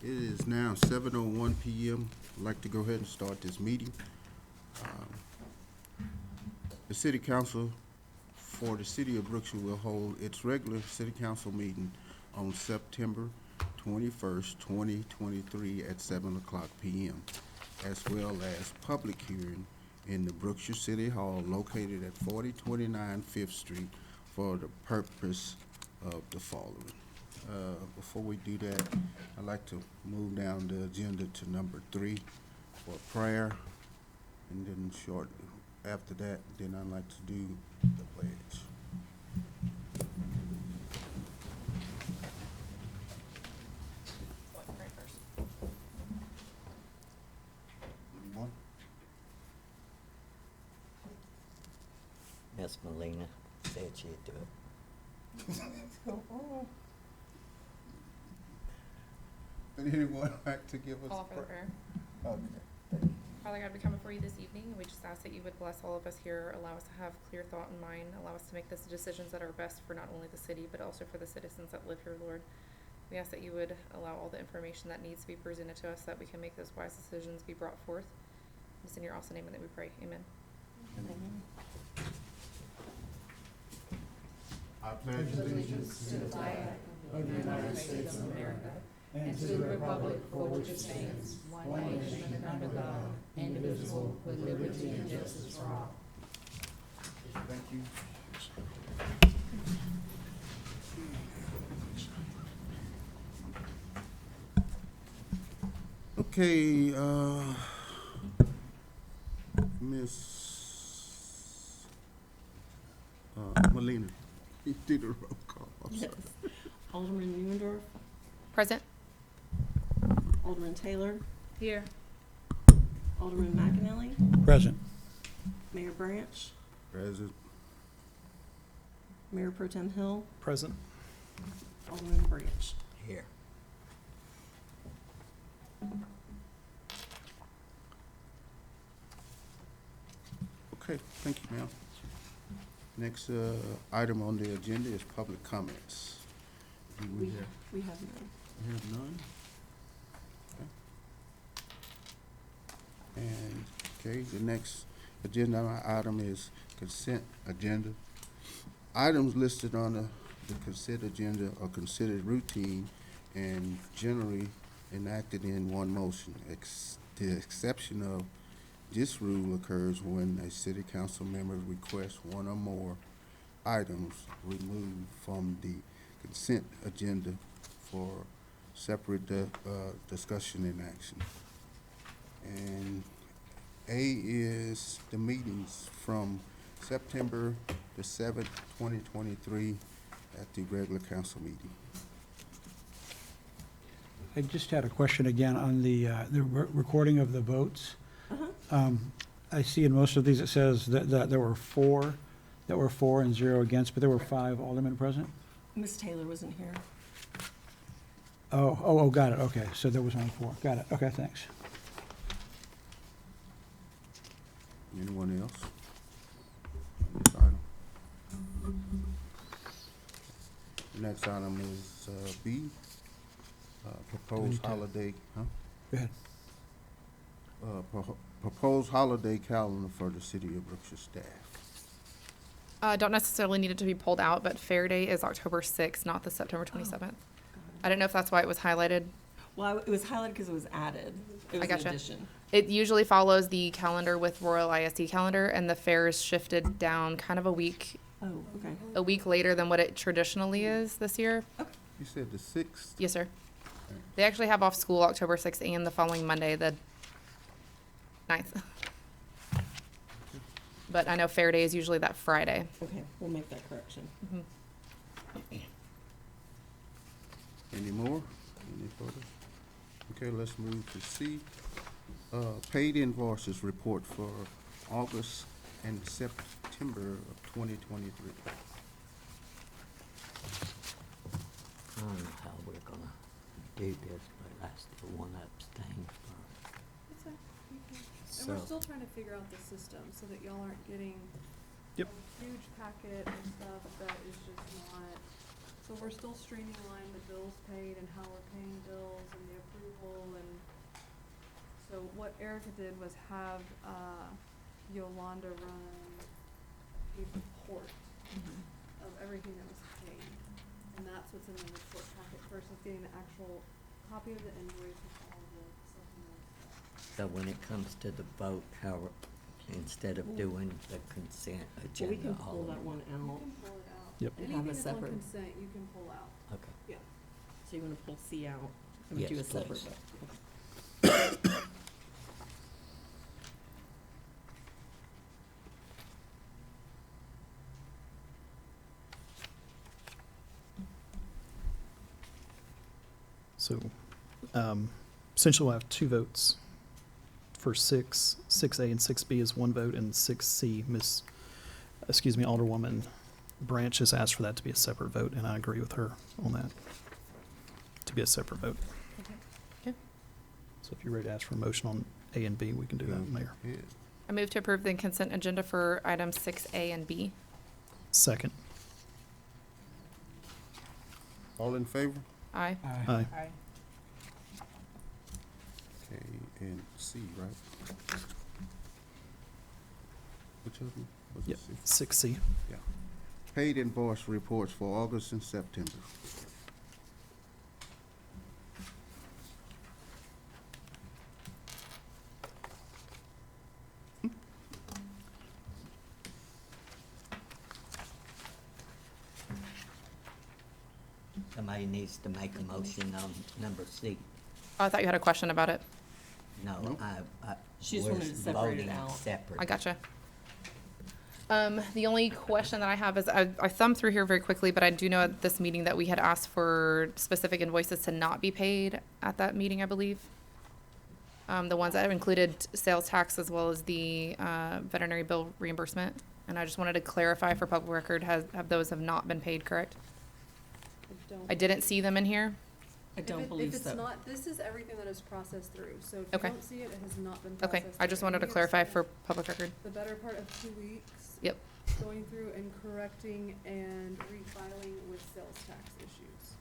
It is now 7:01 p.m. I'd like to go ahead and start this meeting. The City Council for the City of Brookshire will hold its regular City Council meeting on September 21st, 2023 at 7 o'clock p.m., as well as public hearing in the Brookshire City Hall located at 4029 Fifth Street for the purpose of the following. Before we do that, I'd like to move down the agenda to number 3 for prayer, and then after that, then I'd like to do the pledge. Anyone? Miss Melina said she'd do it. Would anyone like to give us Call a for the prayer. Okay. Father God, we come before you this evening, and we just ask that you would bless all of us here, allow us to have clear thought in mind, allow us to make the decisions that are best for not only the city, but also for the citizens that live here, Lord. We ask that you would allow all the information that needs to be presented to us, so that we can make those wise decisions be brought forth. It's in your awesome name that we pray. Amen. Amen. I pledge allegiance to the flag of the United States of America and to the republic for which it stands, one nation under God, indivisible, with liberty and justice for all. Thank you. Okay, Miss Molina, you did a roll call. I'm sorry. Yes. Alderman Neuendorf, Present. Alderman Taylor, Here. Alderman McAnally, Present. Mayor Branch, Present. Mayor Pro Tem Hill, Present. Alderman Branch. Here. Okay, thank you, ma'am. Next item on the agenda is public comments. Do we have? We have none. We have none? Okay. And, okay, the next agenda item is consent agenda. Items listed on the consent agenda are considered routine and generally enacted in one motion. The exception of this rule occurs when a city council member requests one or more items removed from the consent agenda for separate discussion and action. And A is the meetings from September the 7th, 2023 at the regular council meeting. I just had a question again on the recording of the votes. I see in most of these it says that there were 4 and 0 against, but there were 5 aldermen present? Miss Taylor wasn't here. Oh, got it, okay, so there was only 4, got it, okay, thanks. Anyone else? On this item? The next item is B, proposed holiday, Go ahead. proposed holiday calendar for the City of Brookshire staff. Don't necessarily need it to be pulled out, but Fair Day is October 6th, not the September 27th. I don't know if that's why it was highlighted. Well, it was highlighted because it was added. It was gotcha. an addition. It usually follows the calendar with Royal ISD calendar, and the fairs shifted down kind of a week Oh, okay. later than what it traditionally is this year. You said the 6th? Yes, sir. They actually have off school October 6th and the following Monday, the 9th. But I know Fair Day is usually that Friday. Okay, we'll make that correction. Any more? Any further? Okay, let's move to C. Paid invoices report for August and September of 2023. I don't know how we're gonna do this, but I still wanna abstain from. It's okay. And So, we're still trying to figure out the system so that y'all aren't getting Yep. a huge packet and stuff that is just not, so we're still streamlining the bills paid and how we're paying bills and the approval what Erica did was have, Yolanda run a report of everything that was paid. And that's what's in the report packet versus getting the actual copy of the invoice with all the supplemental stuff. So when it comes to the vote, how, instead of doing the consent Well, agenda, we can all pull of that it? one You out. can pull it out. Yep. And have a Anything that's on separate- consent, you can pull out. Okay. Yeah. So you wanna pull C out and do a Yes, separate please. vote? So essentially we'll have two votes. For 6A and 6B is one vote, and 6C, Alderwoman Branch has asked for that to be a separate vote, and I agree with her on that, to be a separate vote. Okay. So if you're ready to ask for a motion on A and B, we can do that, Mayor. Yeah. I move to approve the consent agenda for items 6A and B. Second. All in favor? Aye. Aye. Aye. Okay, and C, right? Which of them? Was it Yep, C? 6C. Yeah. Paid invoice reports for August and September. Somebody needs to make a motion on number C. Oh, I thought you had a question about it. No, Nope. She just we're wanted to separate it voting out. separate. I gotcha. The only question that I have is I thumbed through here very quickly, but I do know at this meeting that we had asked for specific invoices to not be paid at that meeting, I believe. The ones that included sales tax as well as the veterinary bill reimbursement. And I just wanted to clarify for public record, have those have not been paid, correct? I didn't see them in here. I don't believe If it's so. not, this is everything that is processed through, so if you Okay. don't see it, it has not been Okay, processed. I just through. wanted to We have clarify spent for public record. the better part of 2 weeks. Yep. Going through and correcting and refiling with sales tax issues.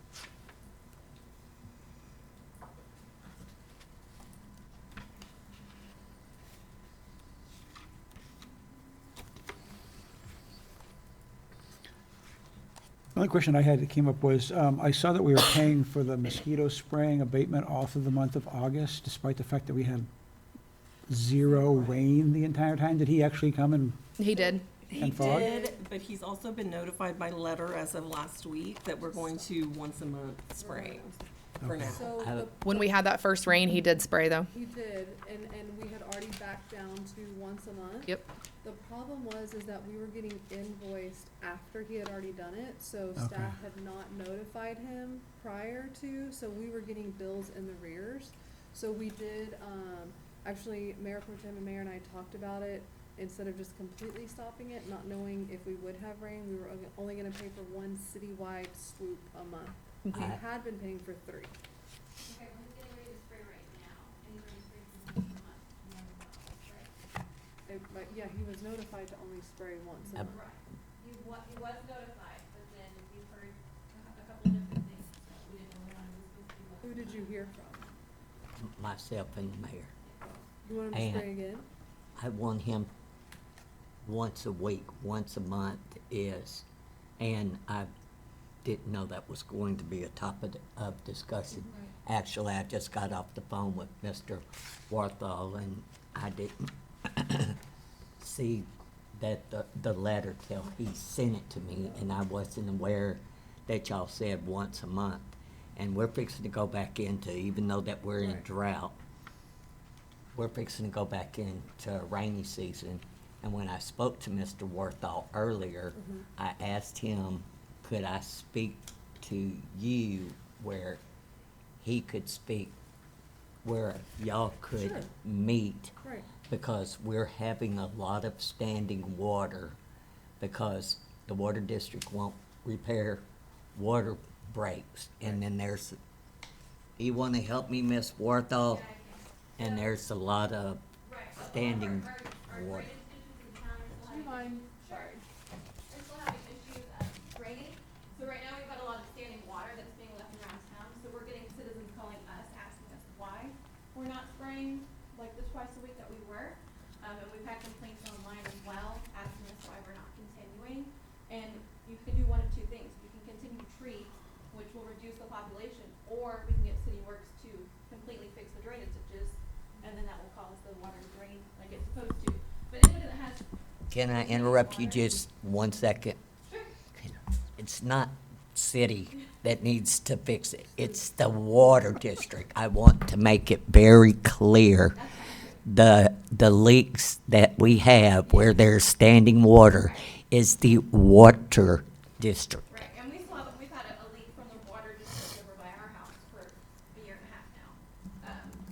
The only question I had that came up was, I saw that we were paying for the mosquito spraying abatement all through the month of August, despite the fact that we had zero rain the entire time. Did he actually come and, He did. He And fog? did, but he's also been notified by letter as of last week that we're going to once a month spraying for Okay. now. So I- the. When we had that first rain, he did spray though. He did, and we had already backed down to once a month. Yep. The problem is that we were getting invoiced after he had already done it, so Okay. staff had not notified him prior to, so we were getting bills in the rears. So we did, actually, Mayor Pro Tem and Mayor and I talked about it, instead of just completely stopping it, not knowing if we would have rain, we were only gonna pay for one citywide swoop a month. We I- had been paying for 3. Okay, well, he's getting ready to spray right now, and he's ready to spray for once a month, But yeah, he was notified to only spray once a month. Right. He was notified, but then we've heard a couple of different things, so we didn't know when it was supposed to be. Who did you hear from? Myself and the mayor. You want him to And- spray again? I want him once a week, once a month is, and I didn't know that was going to be a topic of discussion. Actually, I just got off the phone with Mr. Warthall, and I didn't see that the letter till he sent it to me, and I wasn't aware that y'all said once a month. And we're fixing to go back into, even though that we're in Right. drought, we're fixing to go back into rainy season. And when I spoke to Mr. Warthall earlier, I asked him, could I speak to you where he could speak, where y'all could Sure. meet? Right. Because we're having a lot of standing water because the water district won't repair water breaks. And then there's, you wanna help me, Miss Warthall? And there's a lot of standing water. Do you mind? Sorry. We're still having issues draining, so right now we've got a lot of standing water that's being left around town, so we're getting citizens calling us, asking us why we're not spraying, like this twice a week that we were. And we've had complaints online as well, asking us why we're not continuing. And you can do one of two things. We can continue to treat, which will reduce the population, or we can get City Works to completely fix the drainage ditches, and then that will cause the water to drain like it's supposed to. But anybody that has, Can I interrupt you just 1 second? sure, It's not city that needs to fix it. It's the water district. I want to make it very clear. The leaks that we have where there's standing water is the water district. right, and we still have, we've had a leak from the water district over by our house for a year and a half now.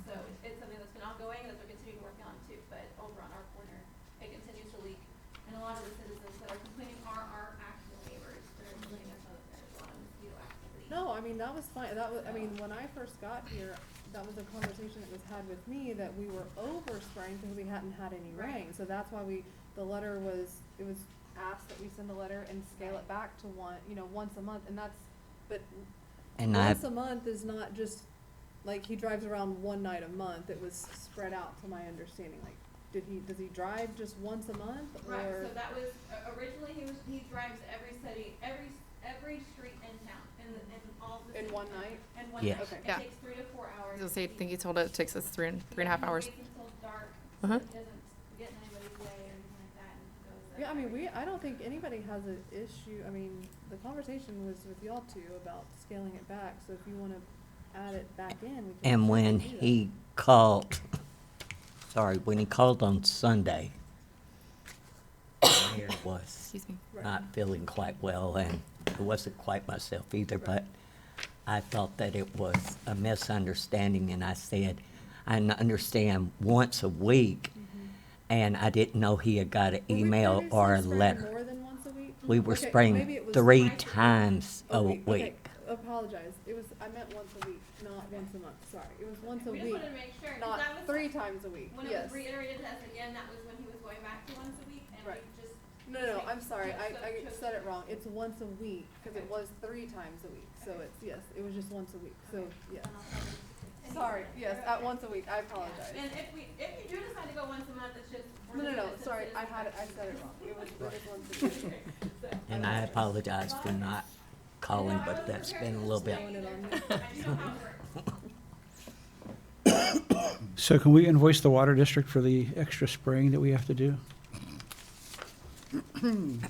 So it's something that's been ongoing, that we're continuing to work on too, but over on our corner, it continues to leak. And a lot of the citizens that are complaining are our actual neighbors that are letting us know that there's a lot of mosquito activity. No, I mean, that was fine, that was, I mean, when I first got here, that was a conversation that was had with me, that we were over spraying because we hadn't had any Right. rain, so that's why the letter was, it was asked that we send a letter and scale it back to once a month, and that's, but And once a month is not just, like, he drives around one night a month, it was spread out to my understanding, like, does he drive just once a month, or? Right, so that was, originally he drives every city, every street in town, in all the. In city one towns. night? In one Yes. night. Okay. Yeah. It takes 3 to 4 hours. I was gonna say, I think you told it takes us three and a half hours. He waits until dark, so Uh-huh. that he doesn't get in anybody's way or anything like that, and goes. Yeah, I mean, I don't think anybody has an issue, I mean, the conversation was with y'all two about scaling it back, so if you wanna add it back in, we can. And when certainly do that. he called, when he called on Sunday, the mayor was Excuse me. Right. not feeling quite well, and it wasn't quite myself either, but I thought that it was a misunderstanding, and I said, I understand once a week, and I didn't know he had got an Were we email or a previously spraying letter. More than once a week? We were Okay, maybe spraying it was 3 twice a week. times a Okay, week. apologize, I meant once a week, not once a month, sorry, it was once a We just week, wanted to make sure, 'cause not that was. 3 times a week, When it yes. was reiterated to us again, that was when he was going back to once a week, and we Right. just. No, I'm sorry, I chose said it to- wrong, it's once a week, cause it Okay. was 3 times a week, so Okay. it's, yes, it was just once a week, so, yes. And I'll tell them to continue. Sorry, yes, You're at okay. once a week, I Yeah. apologize. And if you do decide to go once a month, it's just. we're No, doing it to sorry, I citizens had it, I that- said it wrong, it was once a week. So, And I apologize for not calling, No, I but wasn't that's prepared been a for little this bit. Throwing it on me. I do know how it works. So can we invoice the water district for the extra spraying that we have to do? Moving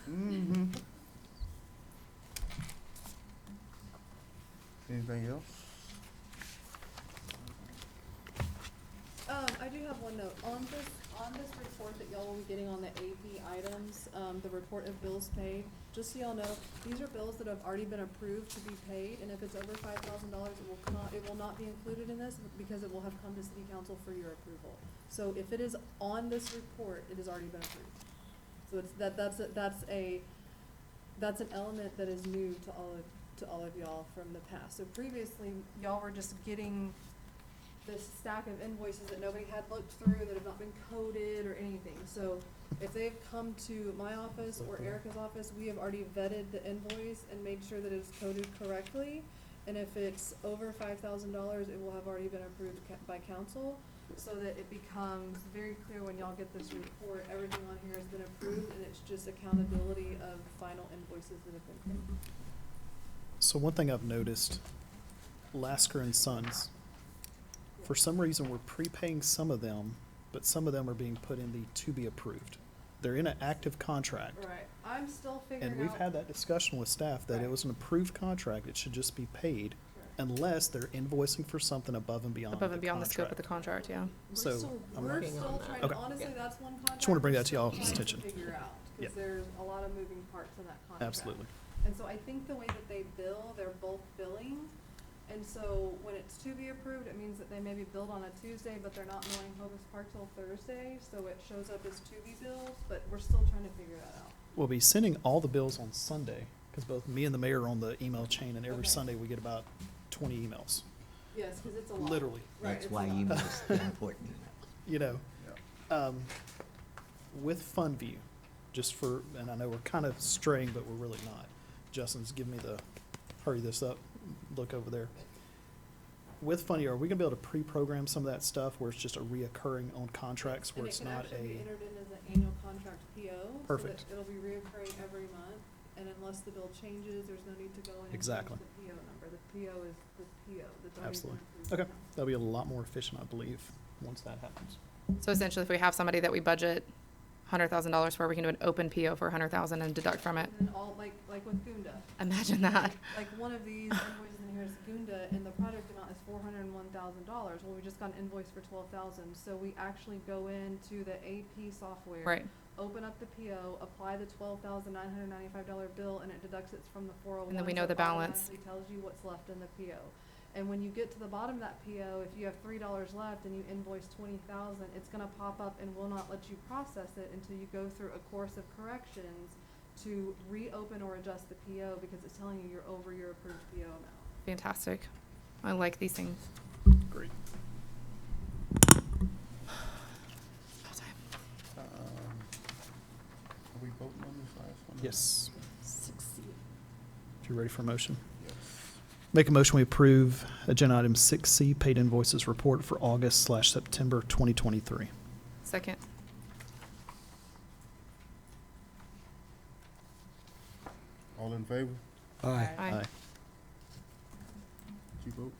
on. Anything else? I do have one note, on this report that y'all will be getting on the AP items, the report of bills paid, just so y'all know, these are bills that have already been approved to be paid, and if it's over $5,000, it will not be included in this, because it will have come to city council for your approval. So if it is on this report, it has already been approved. So that's an element that is new to all of y'all from the past. So previously, y'all were just getting this stack of invoices that nobody had looked through, that have not been coded or anything. So if they've come to my office or Erica's office, we have already vetted the invoice and made sure that it's coded correctly. And if it's over $5,000, it will have already been approved by council, so that it becomes very clear when y'all get this report, everything on here has been approved, and it's just accountability of final invoices that have been paid. So one thing I've noticed, Lasker and Sons, for some reason, we're prepaying some of them, but some of them are being put in the to be approved. They're in an active contract. Right, I'm still figuring out. And we've had that discussion with staff, that it was an approved contract, it should just be paid, unless they're invoicing for something above and beyond Above and beyond the scope of the contract. contract, yeah. So, I'm We're not- still trying, Okay. honestly, that's one contract. Just wanna bring we're that to still y'all's trying attention. Figure out, Yeah. cause there's a lot of moving parts in that contract. Absolutely. And so I think the way that they bill, they're bulk billing. And so when it's to be approved, it means that they may be billed on a Tuesday, but they're not mowing Hovis Park till Thursday, so it shows up as to be bills, but we're still trying to figure that out. We'll be sending all the bills on Sunday, because both me and the mayor are on the email chain, and every Okay. Sunday we get about 20 emails, Yes, cause it's a lot. literally. Right, That's it's a why lot. emails are important. You know, with FundView, just for, and I know we're kind of straying, but we're really not. Justin's giving me the hurry this up, look over there. with funding, are we gonna be able to pre-program some of that stuff where it's just a reoccurring on contracts where it's not And it can actually be a, entered in as an annual contract PO. Perfect. So that it'll be reoccurring every month, and unless the bill changes, there's no need to go in and change Exactly. the PO number. The PO is the PO, that's already been Absolutely. approved. Okay. That'll be a lot more efficient, I believe, once that happens. So essentially, if we have somebody that we budget $100,000 for, we can do an open PO for $100,000 and deduct from it. And then all, like with Gunda, Imagine that. like one of these invoices in here is Gunda, and the project amount is $401,000. Well, we just got an invoice for $12,000, so we actually go into the AP software. Right. Open up the PO, apply the $12,995 bill, and it deducts it from the 401. And then we know so the it balance. automatically tells you what's left in the PO. And when you get to the bottom of that PO, if you have $3 left and you invoice $20,000, it's gonna pop up and will not let you process it until you go through a course of corrections to reopen or adjust the PO, because it's telling you you're over your approved PO amount. Fantastic. I like these things. Great. Are we voting on this last one? Yes. 6C. If you're ready for a motion. Yes. Make a motion we approve agenda item 6C, paid invoices report for August/September 2023. Second. All in favor? Aye. Aye. Did you vote?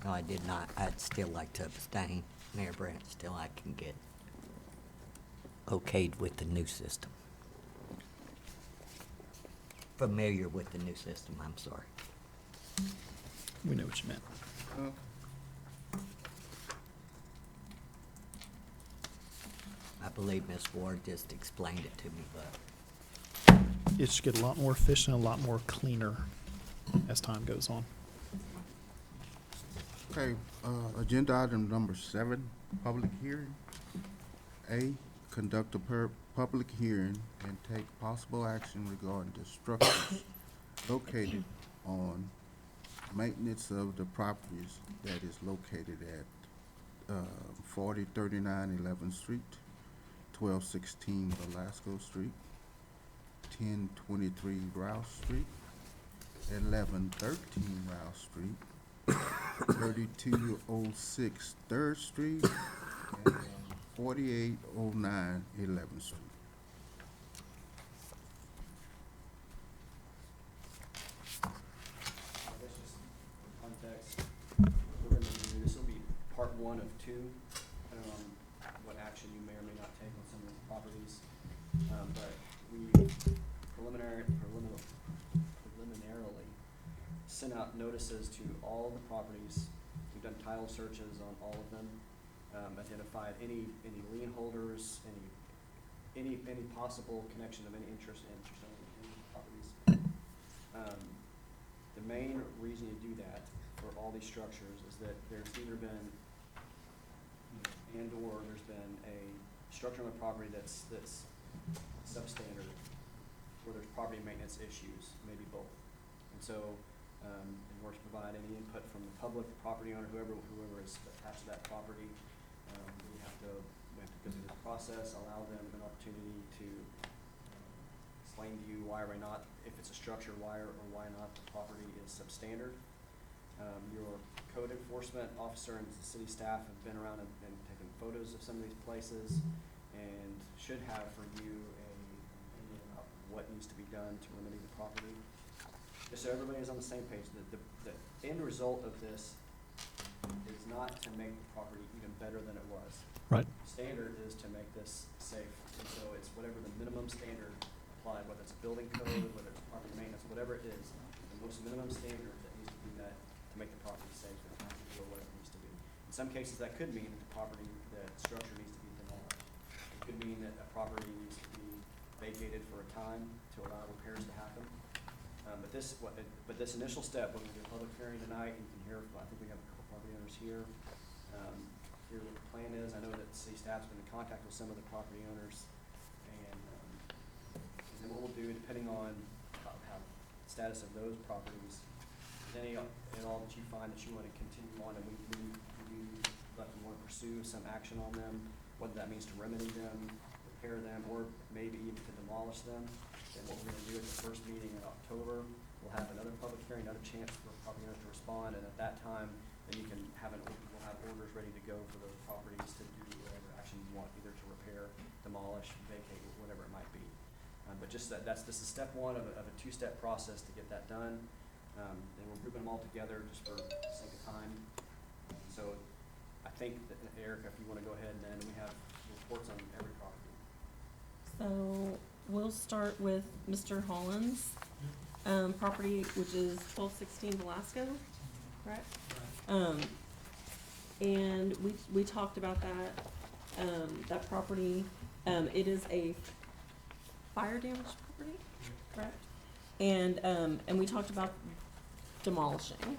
No, I did not. I'd still like to abstain, Mayor Brandt, still I can get okayed with the new system. Familiar with the new system, I'm sorry. We know what you meant. I believe Ms. Ward just explained it to me, but It should get a lot more efficient, a lot more cleaner as time goes on. Okay, agenda item number 7, public hearing. A, conduct a public hearing and take possible action regarding the structures located on maintenance of the properties that is located at 4039 11th Street, 1216 Velasco Street, 1023 Rouse Street, 1113 Rouse Street, 3206 3rd Street, and 4809 11th Street. That's just context. We're gonna do, this will be part 1 of 2, what action you may or may not take on some of these properties. But we preliminarily sent out notices to all the properties. We've done title searches on all of them, identified any lien holders, any possible connection of any interest in any properties. The main reason you do that for all these structures is that there's either been, and/or there's been a structure on the property that's substandard, or there's property maintenance issues, maybe both. And so, in order to provide any input from the public, the property owner, whoever is attached to that property, we have to go through this process, allow them an opportunity to explain to you why or why not, if it's a structure, why or why not the property is substandard. Your code enforcement officer and the city staff have been around and taken photos of some of these places and should have for you an opinion about what needs to be done to remedy the property. Just so everybody is on the same page, the end result of this is not to make the property even better than it was. Right. Standard is to make this safe, and so it's whatever the minimum standard applied, whether it's building code, whether it's property maintenance, whatever it is, the most minimum standard that needs to be met to make the property safe and practical, whatever it needs to be. In some cases, that could mean that the property, the structure needs to be demolished. It could mean that a property needs to be vacated for a time to allow repairs to happen. But this initial step, we're gonna do a public hearing tonight, you can hear, I think we have a couple property owners here. Hear what the plan is. I know that city staff's been in contact with some of the property owners, and then what we'll do, depending on how status of those properties, any at all that you find that you wanna continue on, and we want to pursue some action on them, whether that means to remedy them, repair them, or maybe even to demolish them. And what we're gonna do at the first meeting in October, we'll have another public hearing, another chance for property owners to respond, and at that time, then you can have we'll have orders ready to go for those properties to do whatever action you want, either to repair, demolish, vacate, whatever it might be. But just this is step one of a two-step process to get that done. And we're grouping them all together just for sake of time. So I think that, Erica, if you wanna go ahead, and then we have reports on every property. So we'll start with Mr. Holland's property, which is 1216 Velasco, correct? And we talked about that property. It is a fire damaged property, correct? And we talked about demolishing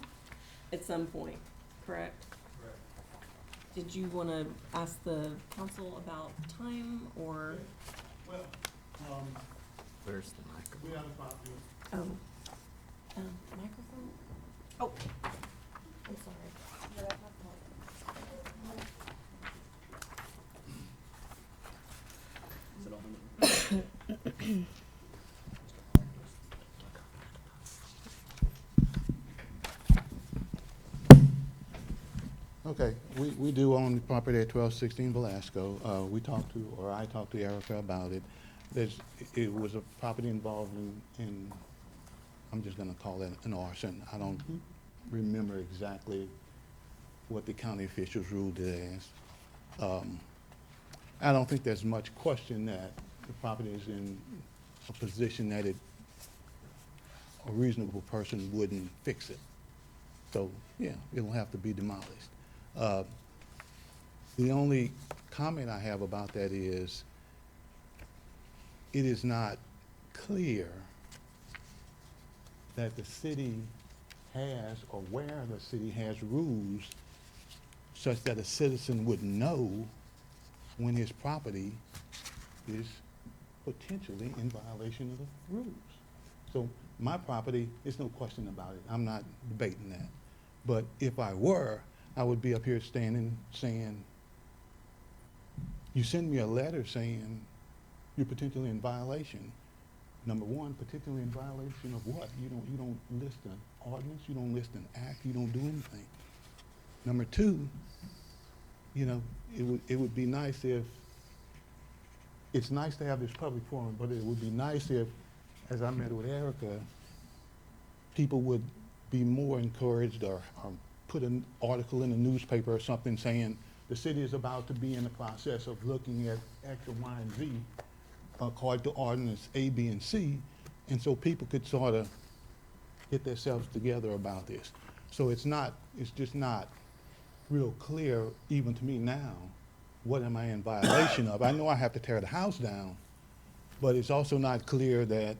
at some point, correct? Correct. Did you want to ask the council about time or? Well, Where's the microphone? we have a property. Oh, microphone? Oh, I'm sorry. Is it on? Okay, we do own the property at 1216 Velasco. I talked to Erica about it. It was a property involved in, I'm just gonna call it an arson. I don't remember exactly what the county officials ruled it as. I don't think there's much question that the property is in a position that a reasonable person wouldn't fix it. So, yeah, it'll have to be demolished. The only comment I have about that is, it is not clear that the city has, or where the city has rules such that a citizen would know when his property is potentially in violation of the rules. So my property, there's no question about it. I'm not debating that. But if I were, I would be up here standing saying, you send me a letter saying you're potentially in violation. Number one, potentially in violation of what? You don't list an ordinance, you don't list an act, you don't do anything. Number two, it would be nice if, it's nice to have this public forum, but it would be nice if, as I met with Erica, people would be more encouraged or put an article in the newspaper or something saying the city is about to be in the process of looking at X or Y and Z according to ordinance A, B, and C, and so people could sort of get themselves together about this. So it's just not real clear, even to me now, what am I in violation of? I know I have to tear the house down, but it's also not clear that,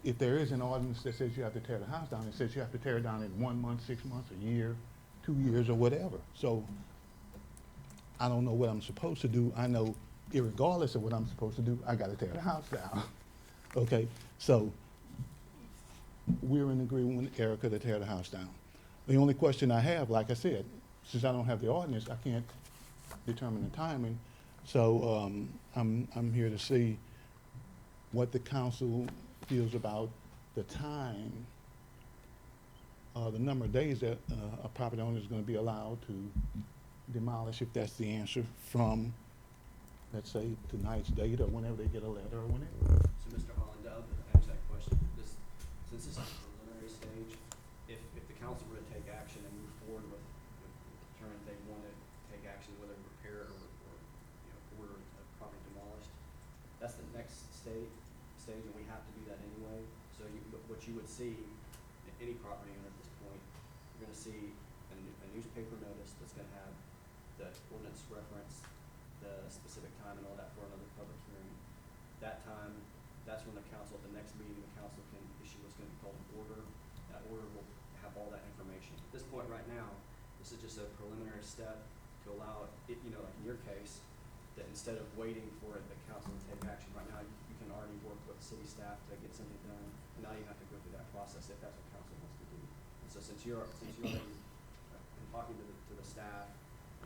if there is an ordinance that says you have to tear the house down, it says you have to tear it down in 1 month, 6 months, a year, 2 years, or whatever. So I don't know what I'm supposed to do. I know irregardless of what I'm supposed to do, I gotta tear the house down. Okay, so we're in agreement with Erica to tear the house down. The only question I have, like I said, since I don't have the ordinance, I can't determine the timing. So I'm here to see what the council feels about the time, the number of days that a property owner is going to be allowed to demolish, if that's the answer, from, let's say, tonight's date or whenever they get a letter or whenever. So, Mr. Holland, to answer that question, since this is a preliminary stage, if the council were to take action and move forward with determining they want to take action, whether repair or order a property demolished, that's the next stage, and we have to do that anyway. So what you would see in any property owner at this point, you're going to see a newspaper notice that's going to have the ordinance reference, the specific time and all that for another public hearing. That time, that's when the council, at the next meeting, the council can issue what's going to be called an order. That order will have all that information. At this point right now, this is just a preliminary step to allow it, like in your case, that instead of waiting for the council to take action right now, you can already work with city staff to get something done. And now you have to go through that process if that's what council wants to do. And so since you're already been talking to the staff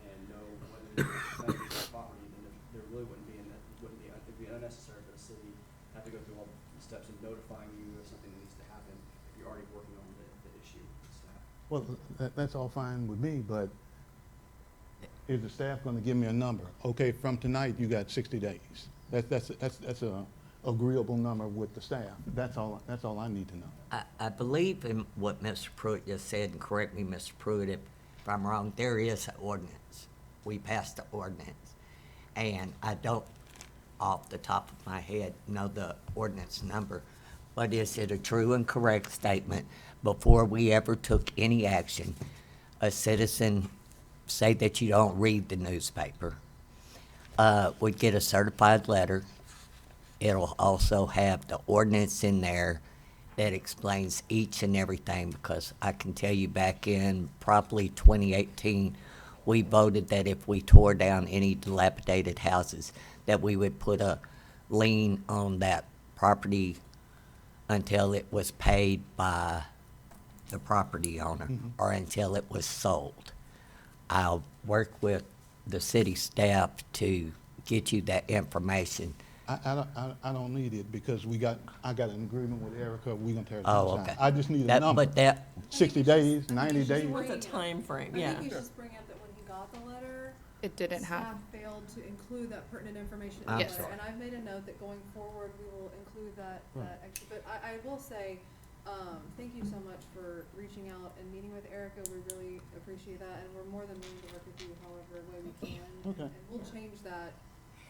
and know what it is to the property, then there really it'd be unnecessary for the city to have to go through all the steps of notifying you of something that needs to happen if you're already working on the issue with staff. Well, that's all fine with me, but is the staff gonna give me a number? Okay, from tonight, you got 60 days. That's a agreeable number with the staff. That's all I need to know. I believe in what Mr. Pruitt just said, and correct me, Mr. Pruitt, if I'm wrong, there is an ordinance. We passed the ordinance. And I don't, off the top of my head, know the ordinance number, but is it a true and correct statement? Before we ever took any action, a citizen, say that you don't read the newspaper, would get a certified letter. It'll also have the ordinance in there that explains each and everything, because I can tell you back in probably 2018, we voted that if we tore down any dilapidated houses, that we would put a lien on that property until it was paid by the property owner or until it was sold. I'll work with the city staff to get you that information. I don't need it because I got an agreement with Erica, we gonna tear the Oh, house down. okay. I just need a number. But that, 60 days, 90 Just days? what's a time frame? I Yeah. think he's just bringing up that when he got the letter, It didn't have, staff failed to include that pertinent information in I'm the letter. sorry. And I've made a note that going forward, we will include that extra, but I will say, thank you so much for reaching out and meeting with Erica. We really appreciate that, and we're more than willing to work with you however way we can. Okay. And we'll change that.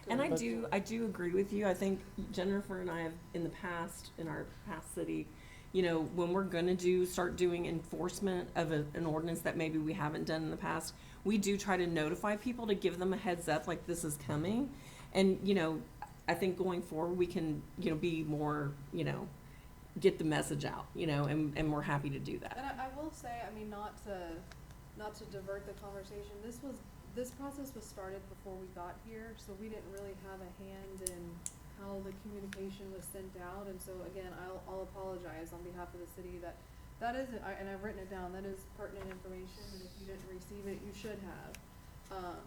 And I going do agree with you. I think Jennifer and I have, in the past, in our past city, you know, when we're gonna start doing enforcement of an ordinance that maybe we haven't done in the past, we do try to notify people to give them a heads up, like this is coming. And, you know, I think going forward, we can, you know, be more, you know, get the message out, you know, and we're happy to do that. And I will say, I mean, not to divert the conversation, this process was started before we got here, so we didn't really have a hand in how the communication was sent out, and so again, I'll apologize on behalf of the city that is, and I've written it down, that is pertinent information, and if you didn't receive it, you should have.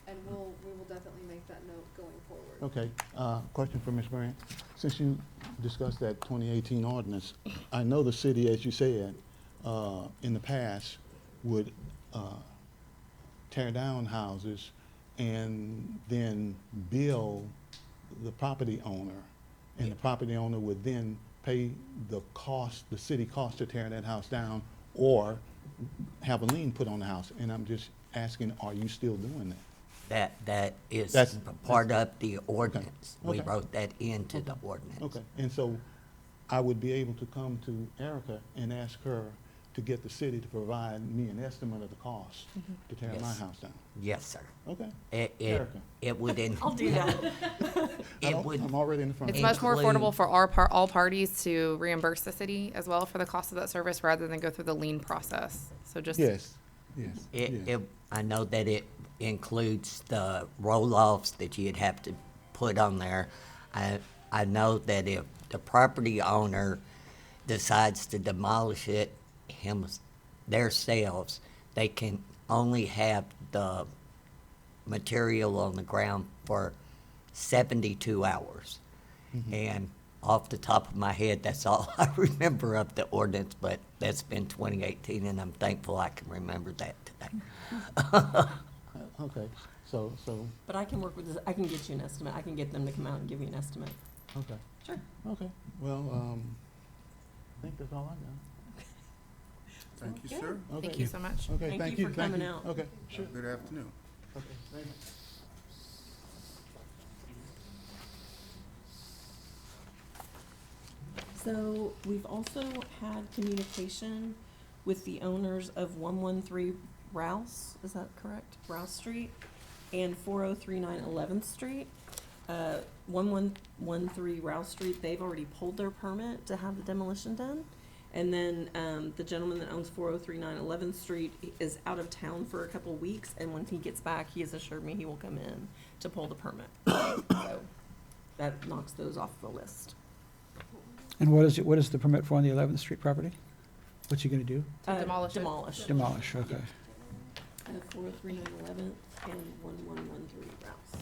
And we will definitely make that note going forward. Okay, question for Ms. Grant. Since you discussed that 2018 ordinance, I know the city, as you said, in the past would tear down houses and then bill the property owner, and the property owner would then pay the cost, the city cost to tear that house down, or have a lien put on the house. And I'm just asking, are you still doing that? that is That's- part of the ordinance. We Okay. wrote that into the ordinance. Okay, and so I would be able to come to Erica and ask her to get the city to provide me an estimate of the cost to tear my Yes. house down. Yes, sir. Okay. It would, I'll do that. I'm already in the front. it's much more Include- affordable for all parties to reimburse the city as well for the cost of that service rather than go through the lien process. So just. Yes, yes, yes. I know that it includes the roll-offs that you'd have to put on there. I know that if the property owner decides to demolish it themselves, they can only have the material on the ground for 72 hours. And off the top of my head, that's all I remember of the ordinance, but that's been 2018, and I'm thankful I can remember that today. Okay, so, But I can work with this, I can get you an estimate. I can get them to come out and give you an estimate. okay. Sure. Okay, well, I think that's all I got. Thank you, Good. sir. Okay. Thank you so much. Okay, Thank you for coming out. Okay, sure. Good afternoon. Okay, thank you. So we've also had communication with the owners of 113 Rouse, is that correct? Rouse Street, and 4039 11th Street. 1113 Rouse Street, they've already pulled their permit to have the demolition done. And then the gentleman that owns 4039 11th Street is out of town for a couple weeks, and when he gets back, he has assured me he will come in to pull the permit. So that knocks those off the list. And what is the permit for on the 11th Street property? What's he gonna do? To demolish it. Demolish. Demolish, okay. 4039 11th and 1113 Rouse.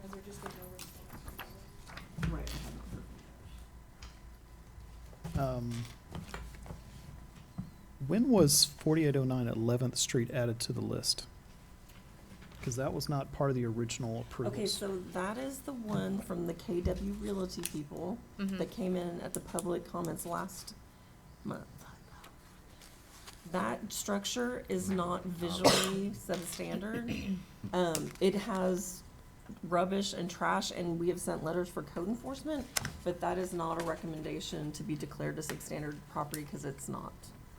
Is there just a no response? When was 4809 11th Street added to the list? Because that was not part of the original approvals. Okay, so that is the one from the KW Realty people Mhm. that came in at the public comments last month. That structure is not visually substandard. It has rubbish and trash, and we have sent letters for code enforcement, but that is not a recommendation to be declared a substandard property, because it's not.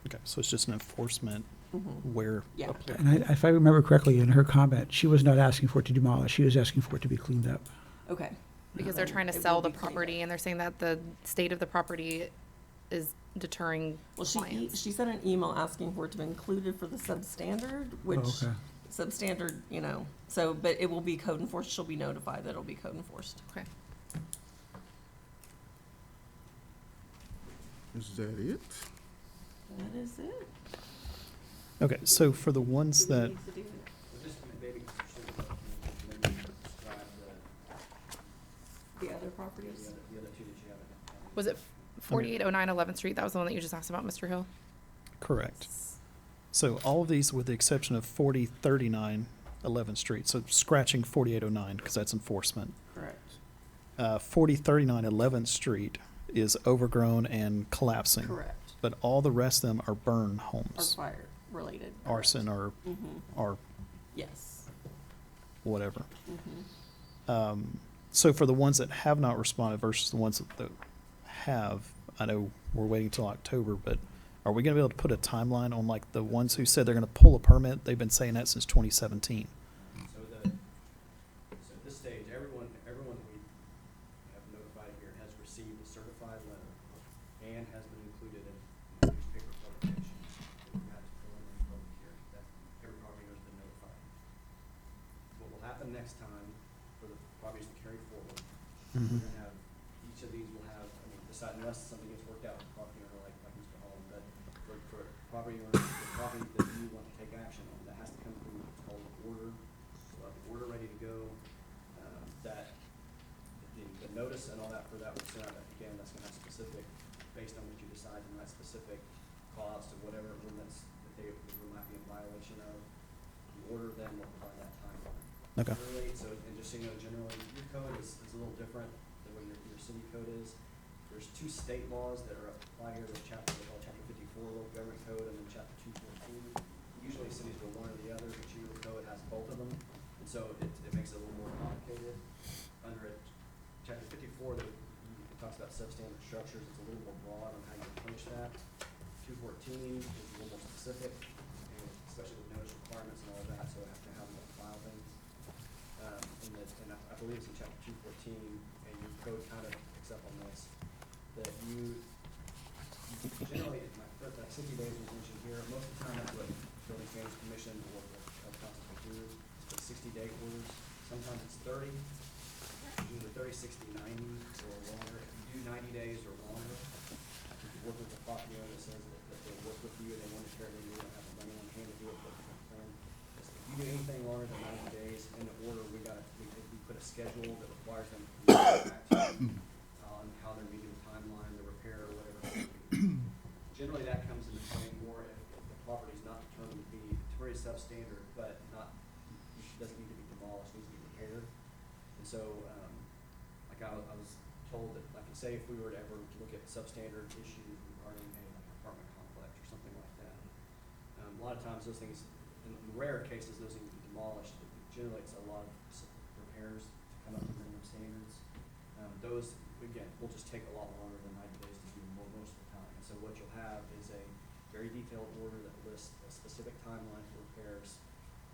Okay, so it's just an enforcement Mhm. where Yeah. applicable. And if I remember correctly, in her comment, she was not asking for it to demolish, she was asking for it to be cleaned up. Okay. Because they're Then trying to it sell will the be cleaned property up. and they're saying that the state of the property is deterring Well, clients. she sent an email asking for it to be included for the substandard, which, Oh, okay. substandard, you know, so, but it will be code enforced, she'll be notified that it'll be code enforced. Okay. Is that it? That is it. Okay, so for the ones Do we that, need to do it? Just maybe, maybe describe The other the properties? other two that you haven't. Was it 4809 11th Street? That was the one that you just asked about, Mr. Hill? correct. So all of these with the exception of 4039 11th Street, so scratching 4809 because that's enforcement. Correct. 4039 11th Street is overgrown and collapsing. Correct. But all the rest of them are burn Or homes, fire related. arson or, Mm-hmm, or yes. whatever. Mm-hmm. So for the ones that have not responded versus the ones that have, I know we're waiting till October, but are we gonna be able to put a timeline on like the ones who said they're gonna pull a permit? They've been saying that since 2017. So at this stage, everyone we have notified here has received a certified letter and has been included in the newspaper publication. We had to preliminary public hearing, that every property owner's been notified. What will happen next time for the properties to carry forward, we're gonna have, each of these will have, I mean, decide unless something gets worked out with the property owner like Mr. Hall, but for property owners, the property that you want to take action on, that has to come through what's called an order. So have the order ready to go, that the notice and all that for that will send out, again, that's gonna have specific, based on what you decide, and that specific cause to whatever ordinance that they might be in violation of. The order then will provide that timeline. Okay. Generally, so, and just so you know, generally, your code is a little different than what your city code is. There's two state laws that are applied here, the chapter, they call chapter 54 local government code, and then chapter 214. Usually cities go one or the other, but your code has both of them, and so it makes it a little more complicated. Under it, chapter 54, it talks about substandard structures, it's a little more broad on how you approach that. 214 is a little more specific, and especially with notice requirements and all of that, so I have to have them file things. And I believe it's in chapter 214, and your code kind of picks up on this, that you generally, like 60 days was mentioned here, most of the time that's what Building Standards Commission or council will do, is put 60-day orders. Sometimes it's 30, usually 30, 60, 90, or longer. If you do 90 days or longer, if you work with a property owner that says that they work with you and they want to carry you, don't have the money on hand to do it, but they plan. If you do anything longer than 90 days in the order, we put a schedule that requires them to get back to you on how they're meeting the timeline, the repair, or whatever. Generally, that comes into play more if the property's not determined to be, it's very substandard, but not, doesn't need to be demolished, needs to be repaired. And so, like I was told that, like, say if we were to ever look at substandard issues regarding a like apartment complex or something like that, a lot of times those things, in rare cases, those things can be demolished, but generally it's a lot of repairs to come up to minimum standards. Those, again, will just take a lot longer than 90 days to do most of the time. And so what you'll have is a very detailed order that lists a specific timeline for repairs,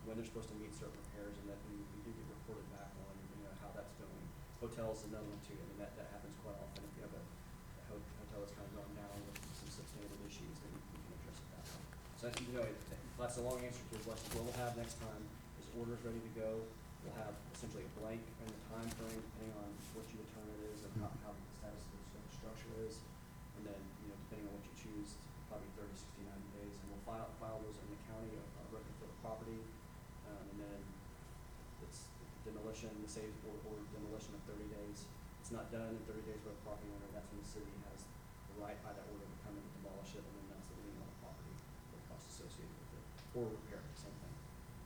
when they're supposed to meet certain repairs, and that we do get reported back on, how that's going. Hotels is another one too. I mean, that happens quite often. If you have a hotel that's kind of gone down with some substandard issues, then we can address it that way. So that's a long answer to your question. What we'll have next time is orders ready to go. We'll have essentially a blank and the time frame, depending on what you determine it is and how the status of the structure is. And then, depending on what you choose, probably 30, 60, 90 days. And we'll file those in the county of record for the property. And then it's demolition, the or demolition of 30 days. It's not done in 30 days by the property owner. That's when the city has the right by that order of the permit to demolish it, and then that's the lien on the property, the cost associated with it, or repair it, same thing.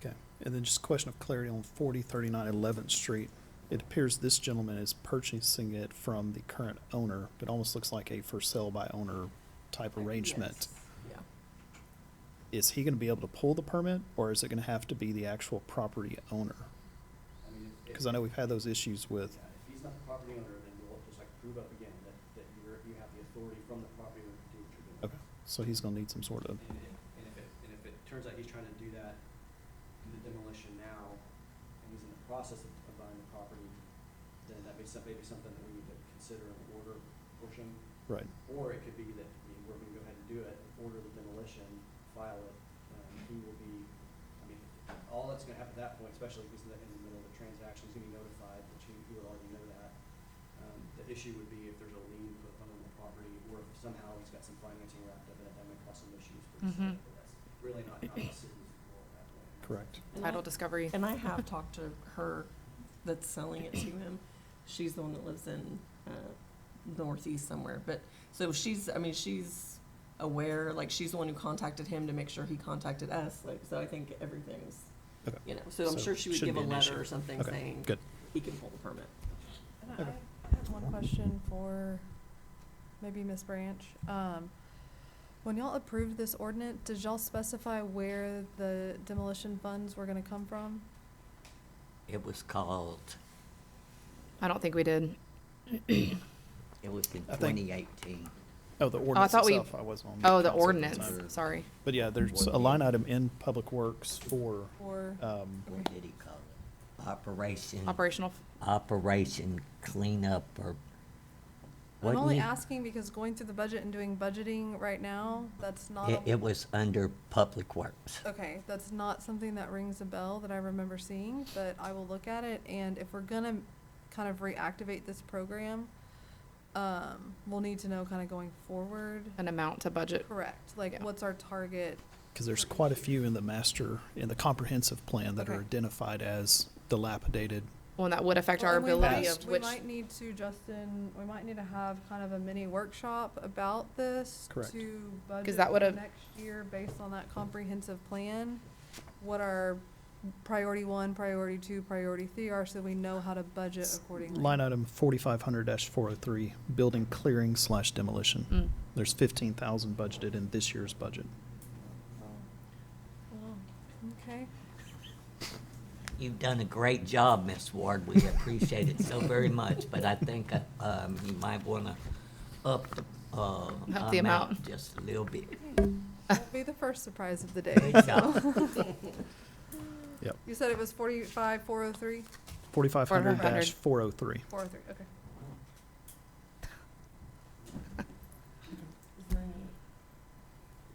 Okay, and then just a question of clarity on 4039 11th Street. It appears this gentleman is purchasing it from the current owner. It almost looks like a for sale by owner type arrangement. Yeah. Is he gonna be able to pull the permit, or is it gonna have to be the actual property owner? I mean, Because I know we've had those issues with, yeah, if he's not the property owner, then we'll just like prove up again that you have the authority from the property owner to do what you're doing. okay, so he's gonna need some sort of, And if it turns out he's trying to do that, do the demolition now, and he's in the process of buying the property, then that may be something that we need to consider in the order portion. right, Or it could be that, I mean, we're gonna go ahead and do it, order the demolition, file it, he will be, I mean, all that's gonna happen at that point, especially if he's in the middle of the transaction, he's gonna be notified, which he would already know that. The issue would be if there's a lien put on the property, or if somehow he's got some financing wrapped up in it, that may cause some issues for the state, but that's really not a city's role at that point. correct. And Title I- discovery. And I have talked to her that's selling it to him. She's the one that lives in northeast somewhere. But so she's aware, like she's the one who contacted him to make sure he contacted us. Like, so I think everything's, Okay. you know, so I'm So sure she would shouldn't give a be an issue. letter or something Okay, saying good. he can pull the permit. And Okay. I have one question for maybe Ms. Branch. When y'all approved this ordinance, did y'all specify where the demolition funds were gonna come from? It was called, I don't think we did. it was in I think- 2018. Oh, the ordinance thought we- itself, I wasn't on. Oh, the council at the ordinance, time. sorry. But yeah, there's a line item in Public Works for, Or, What did he call it? Operational, Operation cleanup or, I'm wasn't only it? asking because going through the budget and doing budgeting right now, that's not. It was under Public Works. Okay, that's not something that rings a bell that I remember seeing, but I will look at it, and if we're gonna kind of reactivate this program, we'll need to know kind of going forward. an amount to budget. Correct, like, Yeah. what's our target? because there's quite a few in the comprehensive plan that are Okay. identified as dilapidated. Well, and that would affect Well, our and we ability might- of We which, might need to, Justin, we might need to have kind of a mini workshop about this. Correct. To budget that for would've- next year based on that comprehensive plan. What our priority 1, priority 2, priority 3 are, so we know how to budget accordingly. Line item 4500-403, building clearing / demolition. Mm. There's 15,000 budgeted in this year's budget. Oh, okay. You've done a great job, Miss Ward. We appreciate it so very much, but I think, you might wanna up the amount. just a little bit. Won't be the first surprise of the day. Good job. Yep. You said it was 45,403? 4500-403. 403, okay.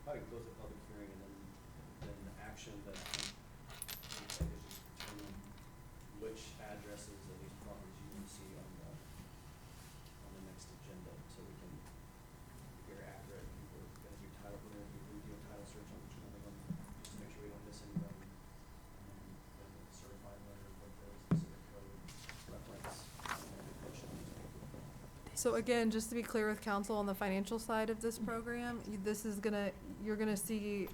Probably close the public hearing, and then the action that I think we take is just determine which addresses of these properties you want to see on the next agenda, so we can be very accurate. We're gonna do title, we're gonna do a title search on each one of them, just to make sure we don't miss anybody. And then certified letter with the specific code reference, and then motion. So again, just to be clear with council on the financial side of this program, you're gonna see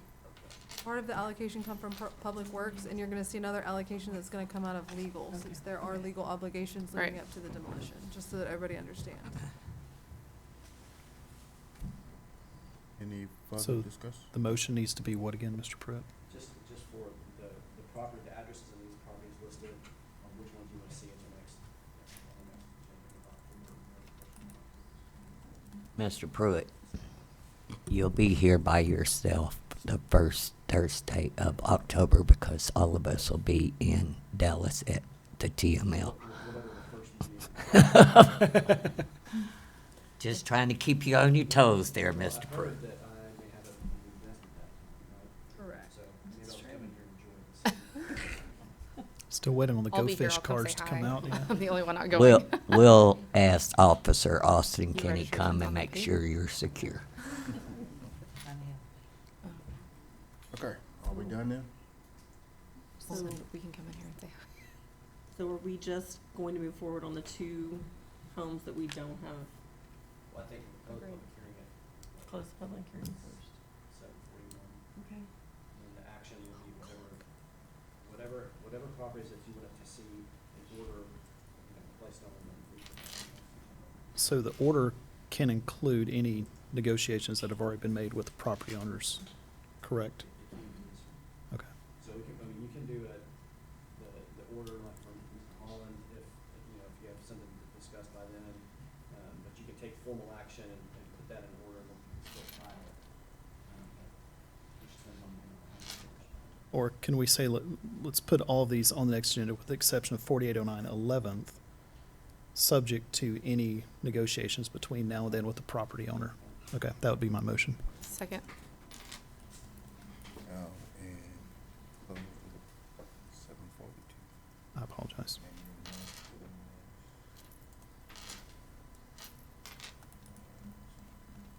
part of the allocation come from Public Works, and you're gonna see another allocation that's gonna come out of legal, since there are legal obligations leading Right. up to the demolition, just so that everybody understands. Any So- further discussion? The motion needs to be what again, Mr. Pruitt? Just for the property, the addresses of these properties listed, on which ones you want to see at the next, Mr. Pruitt, you'll be here by yourself the first Thursday of October because all of us will be in Dallas at the TML. whatever the first meeting. Just trying to keep you on your toes there, Well, Mr. I've Pruitt. heard that I may have an investment that time, right? Correct. So maybe I'll come in here and enjoy this. Still waiting on the I'll Go be here, Fish I'll come cards say to come hi. out, yeah. I'm the only one not going. We'll ask Officer Austin, You can he registered come for and make topic? sure you're secure? Okay, are we done now? So, We can come in here and say hi. so are we just going to move forward on the 2 homes that we don't have? Well, I think the public Agreed. hearing close the public hearing first. 7:41. Okay. And the action will be whatever properties that you want to see in order, placed on them. So the order can include any negotiations that have already been made with the property owners, correct? Okay. So we can, you can do the order like from Mr. Holland if you have something to discuss by then. But you can take formal action and put that in order and we'll still file it. Which depends on Or can we say, let's put all of these on the next agenda with the exception of 4809 11th, subject to any negotiations between now and then with the property owner? Okay, that would be my motion. Second. And close at 7:42. I apologize.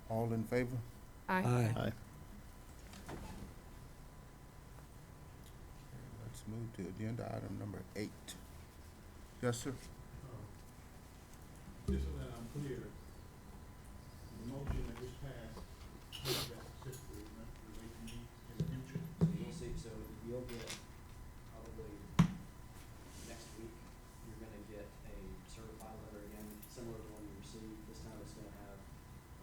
All in favor? Aye. Aye. Let's move to agenda item number 8. Yes, sir. Just so that I'm clear, the motion that was passed, that specifically relate to me in the future. So you'll see, so you'll get probably next week, you're gonna get a certified letter again, similar to the one you received. This time it's gonna have,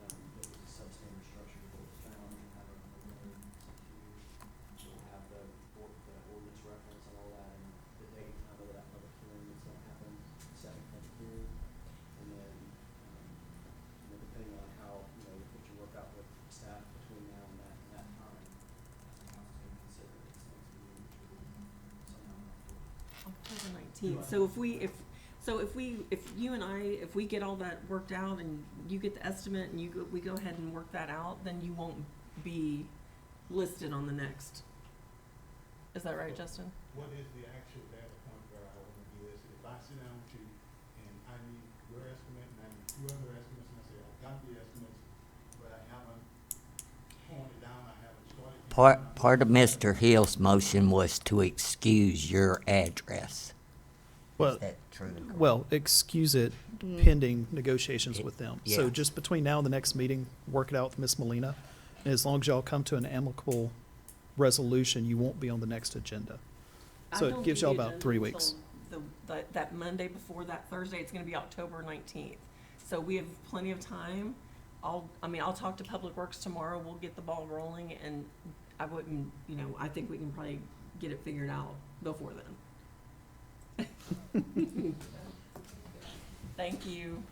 it was a substandard structure that was found, and have a letter to, it'll have the ordinance reference and all that, and the date and time of that public hearing that's gonna happen, second public hearing. And then, depending on how, what you work out with staff between now and that time, council's gonna consider it its next meeting, which will be sometime October 19th. So if you and I, if we get all that worked out and you get the estimate and we go ahead and work that out, then you won't be listed on the next. Is that right, Justin? What is the actual data point where I want to be listed? If I sit down with you and I need your estimate and I need 2 other estimates, and I say, I've got the estimates, but I haven't honed it down, I haven't started. Part of Mr. Hill's motion was to excuse your address. Well, Is that true? well, excuse it pending negotiations with them. So Yeah. just between now and the next meeting, work it out with Ms. Molina. And as long as y'all come to an amicable resolution, you won't be on the next agenda. So I it don't gives do y'all the about agenda 3 until weeks. That Monday before that Thursday, it's gonna be October 19th. So we have plenty of time. I'll talk to Public Works tomorrow. We'll get the ball rolling and I wouldn't, I think we can probably get it figured out before then. Thank you.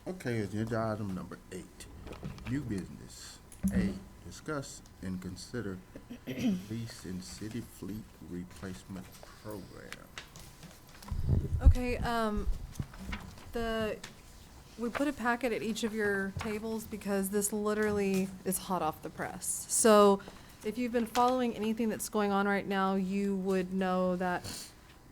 Okay, agenda item number 8, new business. A, discuss and consider police and city fleet replacement program. Okay, we put a packet at each of your tables because this literally is hot off the press. So if you've been following anything that's going on right now, you would know that,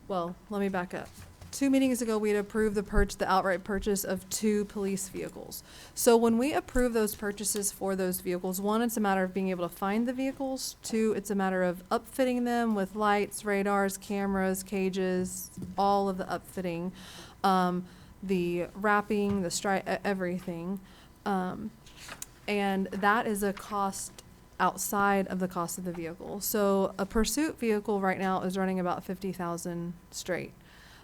well, let me back up. 2 meetings ago, we had approved the outright purchase of 2 police vehicles. So when we approve those purchases for those vehicles, 1, it's a matter of being able to find the vehicles. 2, it's a matter of upfitting them with lights, radars, cameras, cages, all of the upfitting, the wrapping, the everything. And that is a cost outside of the cost of the vehicle. So a pursuit vehicle right now is running about 50,000 straight.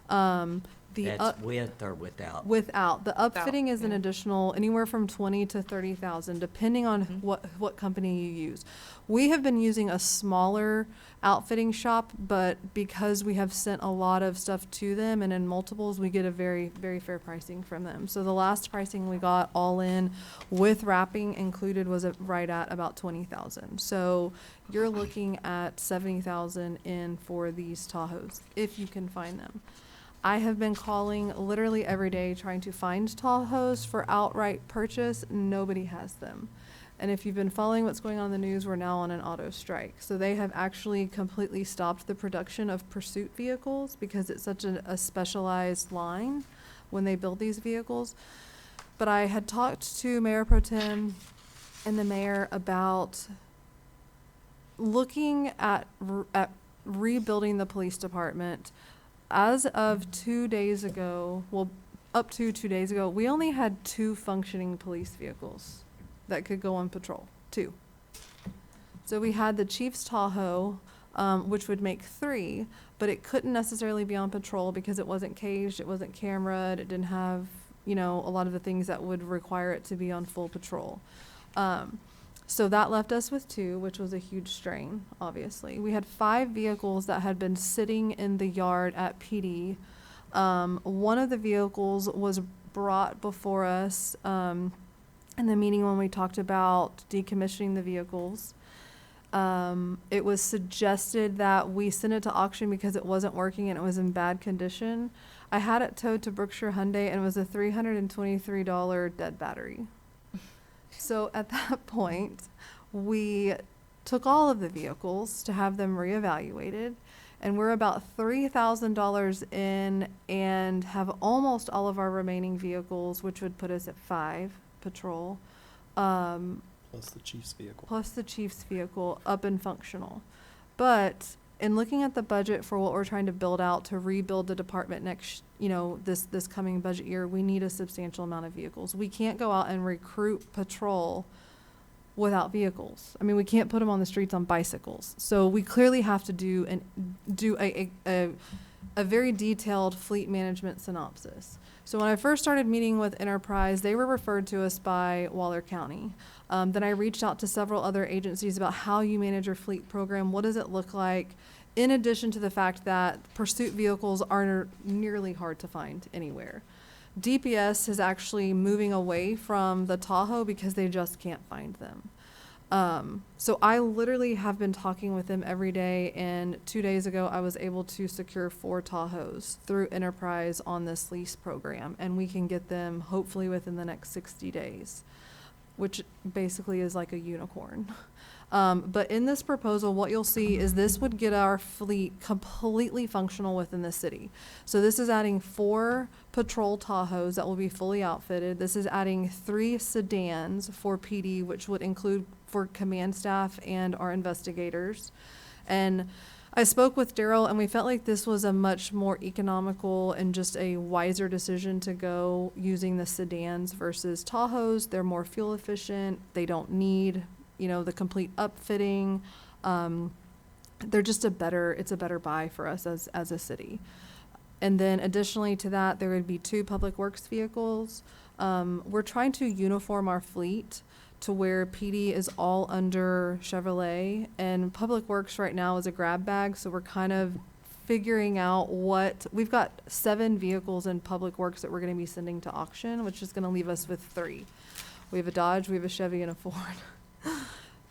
That's with or without? Without. The upfitting is an yeah. additional anywhere from 20 to 30,000, depending on what company you use. We have been using a smaller outfitting shop, but because we have sent a lot of stuff to them and in multiples, we get a very, very fair pricing from them. So the last pricing we got all in with wrapping included was right at about 20,000. So you're looking at 70,000 in for these Tahoes, if you can find them. I have been calling literally every day trying to find Tahoes for outright purchase. Nobody has them. And if you've been following what's going on in the news, we're now on an auto strike. So they have actually completely stopped the production of pursuit vehicles because it's such a specialized line when they build these vehicles. But I had talked to Mayor Pro Tem and the mayor about looking at rebuilding the police department. As of 2 days ago, well, up to 2 days ago, we only had 2 functioning police vehicles that could go on patrol. 2. So we had the Chief's Tahoe, which would make 3, but it couldn't necessarily be on patrol because it wasn't caged, it wasn't cameraed, it didn't have, a lot of the things that would require it to be on full patrol. So that left us with 2, which was a huge strain, obviously. We had 5 vehicles that had been sitting in the yard at PD. One of the vehicles was brought before us in the meeting when we talked about decommissioning the vehicles. It was suggested that we send it to auction because it wasn't working and it was in bad condition. I had it towed to Brookshire Hyundai and it was a $323 dead battery. So at that point, we took all of the vehicles to have them reevaluated, and we're about $3,000 in and have almost all of our remaining vehicles, which would put us at 5 patrol. Plus the chief's vehicle. Plus the chief's vehicle up and functional. But in looking at the budget for what we're trying to build out to rebuild the department next, this coming budget year, we need a substantial amount of vehicles. We can't go out and recruit patrol without vehicles. I mean, we can't put them on the streets on bicycles. So we clearly have to do a very detailed fleet management synopsis. So when I first started meeting with Enterprise, they were referred to us by Waller County. Then I reached out to several other agencies about how you manage your fleet program. What does it look like? In addition to the fact that pursuit vehicles are nearly hard to find anywhere. DPS is actually moving away from the Tahoe because they just can't find them. So I literally have been talking with them every day, and 2 days ago I was able to secure 4 Tahoes through Enterprise on this lease program, and we can get them hopefully within the next 60 days, which basically is like a unicorn. But in this proposal, what you'll see is this would get our fleet completely functional within the city. So this is adding 4 patrol Tahoes that will be fully outfitted. This is adding 3 sedans for PD, which would include for command staff and our investigators. And I spoke with Daryl, and we felt like this was a much more economical and just a wiser decision to go using the sedans versus Tahoes. They're more fuel efficient. They don't need the complete upfitting. They're just it's a better buy for us as a city. And then additionally to that, there would be 2 public works vehicles. We're trying to uniform our fleet to where PD is all under Chevrolet, and public works right now is a grab bag. So we're kind of figuring out we've got 7 vehicles in public works that we're going to be sending to auction, which is going to leave us with 3. We have a Dodge, we have a Chevy, and a Ford.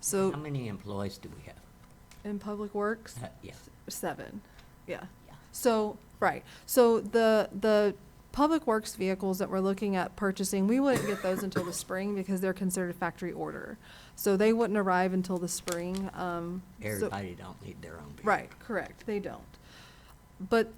So How many employees do we have? in public works, Yeah. 7. Yeah. Yeah. So, right. So the public works vehicles that we're looking at purchasing, we wouldn't get those until the spring because they're considered factory order. So they wouldn't arrive until the spring. Everybody don't need their own vehicle. Right, correct. They don't. But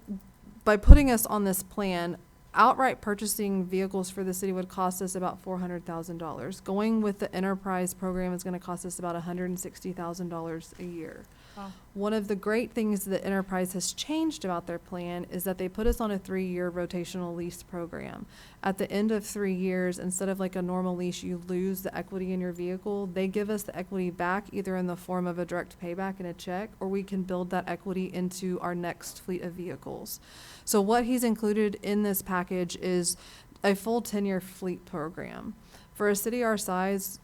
by putting us on this plan, outright purchasing vehicles for the city would cost us about $400,000. Going with the enterprise program is going to cost us about $160,000 a year. Wow. One of the great things that Enterprise has changed about their plan is that they put us on a 3-year rotational lease program. At the end of 3 years, instead of like a normal lease, you lose the equity in your vehicle. They give us the equity back either in the form of a direct payback and a check, or we can build that equity into our next fleet of vehicles. So what he's included in this package is a full 10-year fleet program. For a city our size,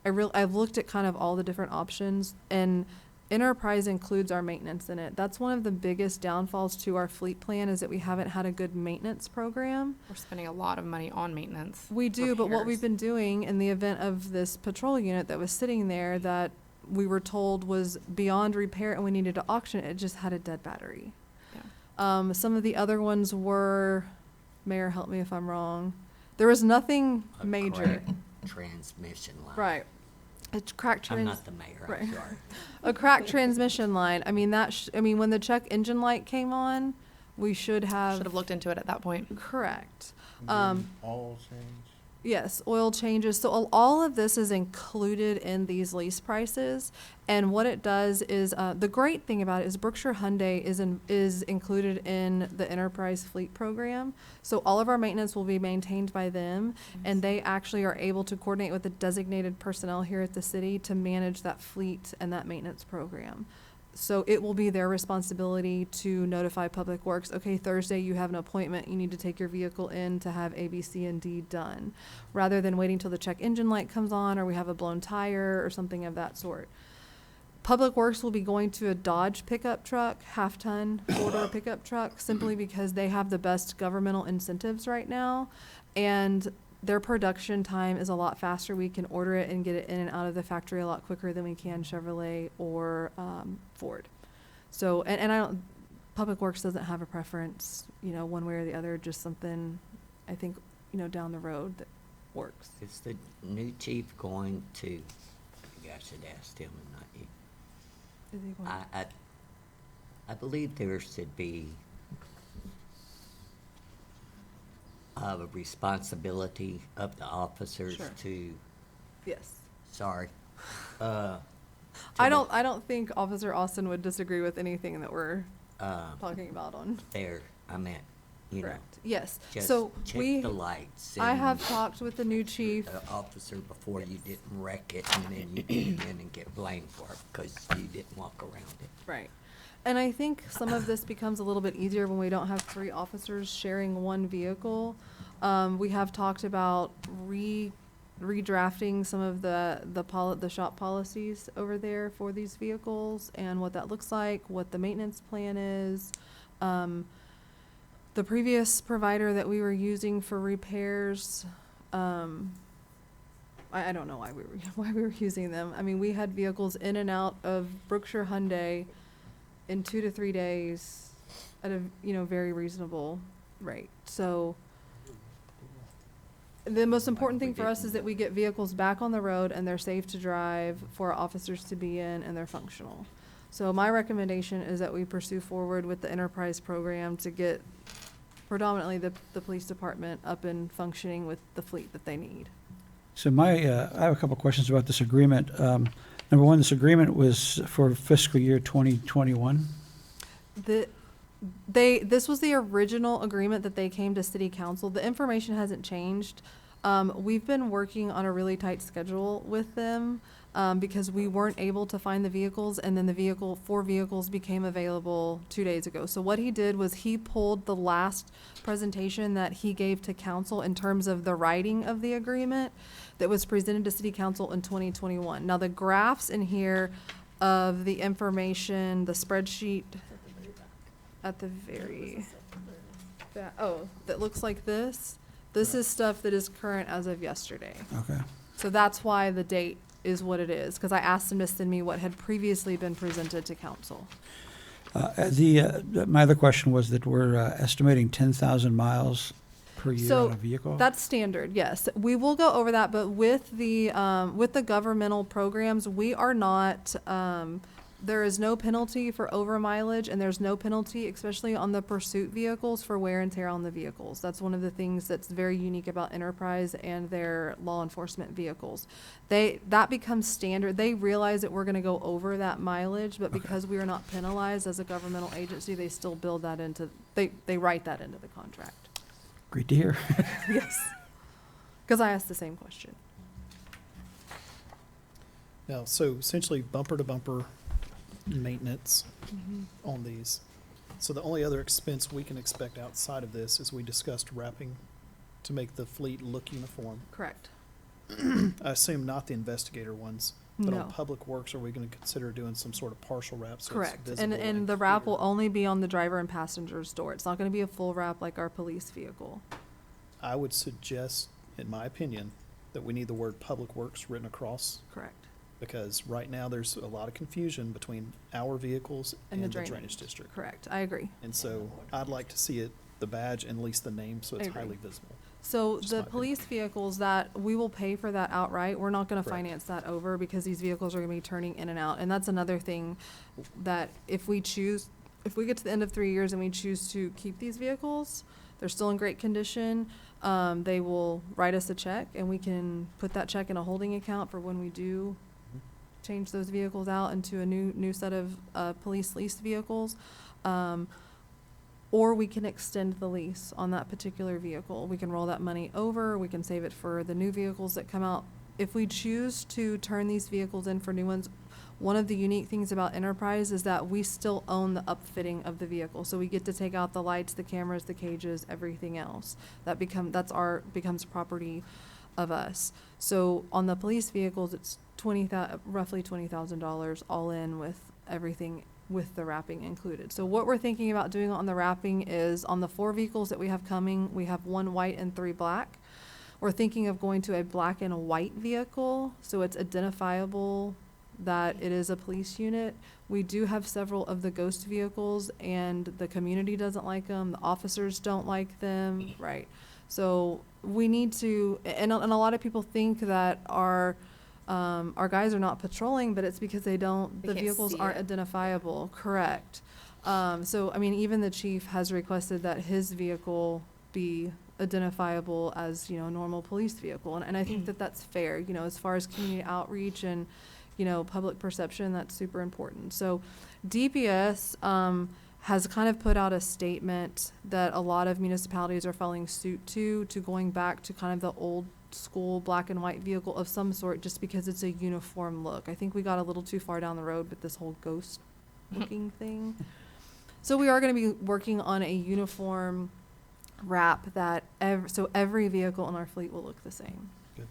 I've looked at kind of all the different options, and Enterprise includes our maintenance in it. That's one of the biggest downfalls to our fleet plan, is that we haven't had a good maintenance program. We're spending a lot of money on maintenance. We do, but what we've repairs. been doing in the event of this patrol unit that was sitting there that we were told was beyond repair and we needed to auction it just had a dead battery. Yeah. Some of the other ones were, Mayor, help me if I'm wrong. There was nothing A major. cracked transmission line. Right. A cracked I'm not the mayor, I'm right. sorry. A cracked transmission line. I mean, when the check engine light came on, we should have. Should have looked into it at that point. Correct. And then oil change. Yes, oil changes. So all of this is included in these lease prices. And what it does is, the great thing about it is Brookshire Hyundai is included in the enterprise fleet program. So all of our maintenance will be maintained by them, and they actually are able to coordinate with the designated personnel here at the city to manage that fleet and that maintenance program. So it will be their responsibility to notify Public Works, okay, Thursday you have an appointment, you need to take your vehicle in to have A, B, C, and D done, rather than waiting till the check engine light comes on or we have a blown tire or something of that sort. Public Works will be going to a Dodge pickup truck, half-ton, four-door pickup truck, simply because they have the best governmental incentives right now, and their production time is a lot faster. We can order it and get it in and out of the factory a lot quicker than we can Chevrolet or Ford. So, and I don't, Public Works doesn't have a preference, you know, one way or the other, just something, I think, you know, down the road that works. Is the new chief going to, maybe I should ask him and not you. Is he going- I believe there should be a responsibility of the officers Sure. to, Yes. sorry. I don't think Officer Austin would disagree with anything that we're talking about on. There, I meant, you know, Correct. Yes. just So check we, the lights. I and have talked with the new chief. the officer before you didn't wreck it and then you get in and get blamed for it because you didn't walk around it. Right. And I think some of this becomes a little bit easier when we don't have 3 officers sharing one vehicle. We have talked about redrafting some of the shop policies over there for these vehicles and what that looks like, what the maintenance plan is. The previous provider that we were using for repairs, I don't know why we were using them. I mean, we had vehicles in and out of Brookshire Hyundai in 2 to 3 days at a, you know, very reasonable rate. So the most important thing for us is that we get vehicles back on the road and they're safe to drive for our officers to be in and they're functional. So my recommendation is that we pursue forward with the enterprise program to get predominantly the police department up and functioning with the fleet that they need. So I have a couple questions about this agreement. Number one, this agreement was for fiscal year 2021. This was the original agreement that they came to city council. The information hasn't changed. We've been working on a really tight schedule with them, because we weren't able to find the vehicles, and then the 4 vehicles became available 2 days ago. So what he did was he pulled the last presentation that he gave to council in terms of the writing of the agreement that was presented to city council in 2021. Now the graphs in here of the information, the spreadsheet at the very back, that looks like this. This is stuff that is current as of yesterday. Okay. So that's why the date is what it is, because I asked them to send me what had previously been presented to council. My other question was that we're estimating 10,000 miles per year So on a vehicle? that's standard, yes. We will go over that, but with the governmental programs, we are not, there is no penalty for over mileage, and there's no penalty, especially on the pursuit vehicles, for wear and tear on the vehicles. That's one of the things that's very unique about Enterprise and their law enforcement vehicles. That becomes standard. They realize that we're gonna go over that mileage, but because we are not penalized as a governmental agency, they still build that into, they write that into the contract. Great to hear. Yes. Because I asked the same question. Now, so essentially bumper to bumper maintenance on these. So the only other expense we can expect outside of this is we discussed wrapping to make the fleet look uniform. Correct. I assume not the investigator ones, but No. on Public Works, are we gonna consider doing some sort of partial wrap so it's Correct. visible And the wrap will clear? only be on the driver and passenger's door. It's not gonna be a full wrap like our police vehicle. I would suggest, in my opinion, that we need the word Public Works written across, Correct. because right now there's a lot of confusion between our vehicles And and the the drainage. drainage district. Correct. I agree. And so I'd like to see it, the badge and at least the name, so it's I agree. highly visible. So Just the my opinion. police vehicles that, we will pay for that outright. We're not gonna Correct. finance that over because these vehicles are gonna be turning in and out. And that's another thing that if we get to the end of 3 years and we choose to keep these vehicles, they're still in great condition, they will write us a check and we can put that check in a holding account for when we do change those vehicles out into a new set of police leased vehicles. Or we can extend the lease on that particular vehicle. We can roll that money over, we can save it for the new vehicles that come out. If we choose to turn these vehicles in for new ones, one of the unique things about Enterprise is that we still own the upfitting of the vehicle. So we get to take out the lights, the cameras, the cages, everything else. Becomes property of us. So on the police vehicles, it's roughly $20,000 all in with everything, with the wrapping included. So what we're thinking about doing on the wrapping is, on the 4 vehicles that we have coming, we have 1 white and 3 black. We're thinking of going to a black and a white vehicle, so it's identifiable that it is a police unit. We do have several of the ghost vehicles, and the community doesn't like them, the officers don't like them, right? So we need to, and a lot of people think that our guys are not patrolling, but it's because the can't vehicles see aren't it. identifiable, correct. So, I mean, even the chief has requested that his vehicle be identifiable as, a normal police vehicle. And I think that that's fair, as far as community outreach and, public perception, that's super important. So DPS has kind of put out a statement that a lot of municipalities are following suit to going back to kind of the old school black and white vehicle of some sort, just because it's a uniform look. I think we got a little too far down the road with this whole ghost looking thing. So we are going to be working on a uniform wrap that every vehicle in our fleet will look the same. Good.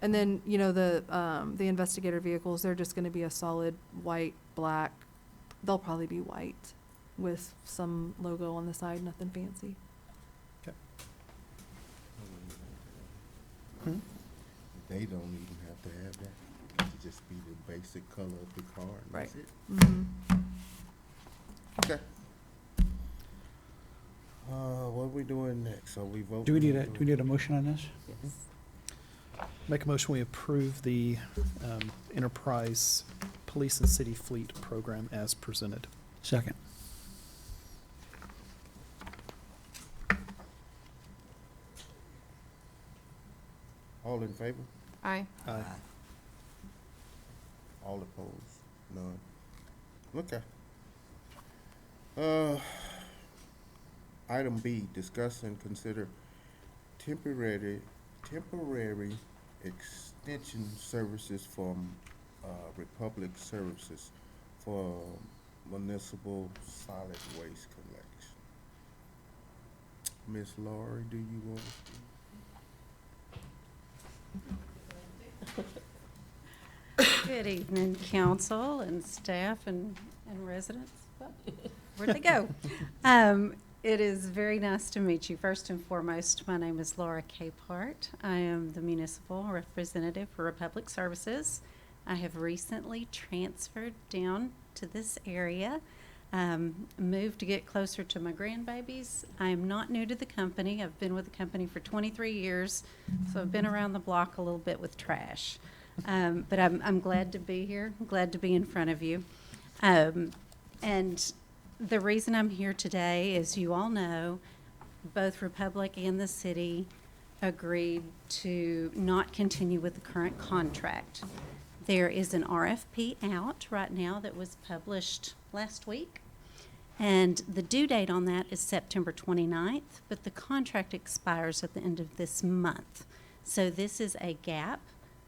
And then, the investigator vehicles, they're just going to be a solid white, black. They'll probably be white with some logo on the side, nothing fancy. They don't even have to have that. It just be the basic color of the car, and that's Right. it. Mm-hmm. Okay. What are we doing next? Are we voting? Do we need a motion on this? Make a motion, we approve the Enterprise Police and City Fleet Program as presented. Second. All in favor? Aye. Aye. All opposed? None. Okay. Item B, discuss and consider temporary extension services from Republic Services for municipal solid waste collection. Miss Laurie, do you want to speak? Good evening, council and staff and residents. Well, where'd they go? It is very nice to meet you. First and foremost, my name is Laura Capehart. I am the municipal representative for Republic Services. I have recently transferred down to this area, moved to get closer to my grandbabies. I am not new to the company. I've been with the company for 23 years, so I've been around the block a little bit with trash. But I'm glad to be here, glad to be in front of you. And the reason I'm here today, as you all know, both Republic and the city agreed to not continue with the current contract. There is an RFP out right now that was published last week, and the due date on that is September 29th, but the contract expires at the end of this month. So this is a gap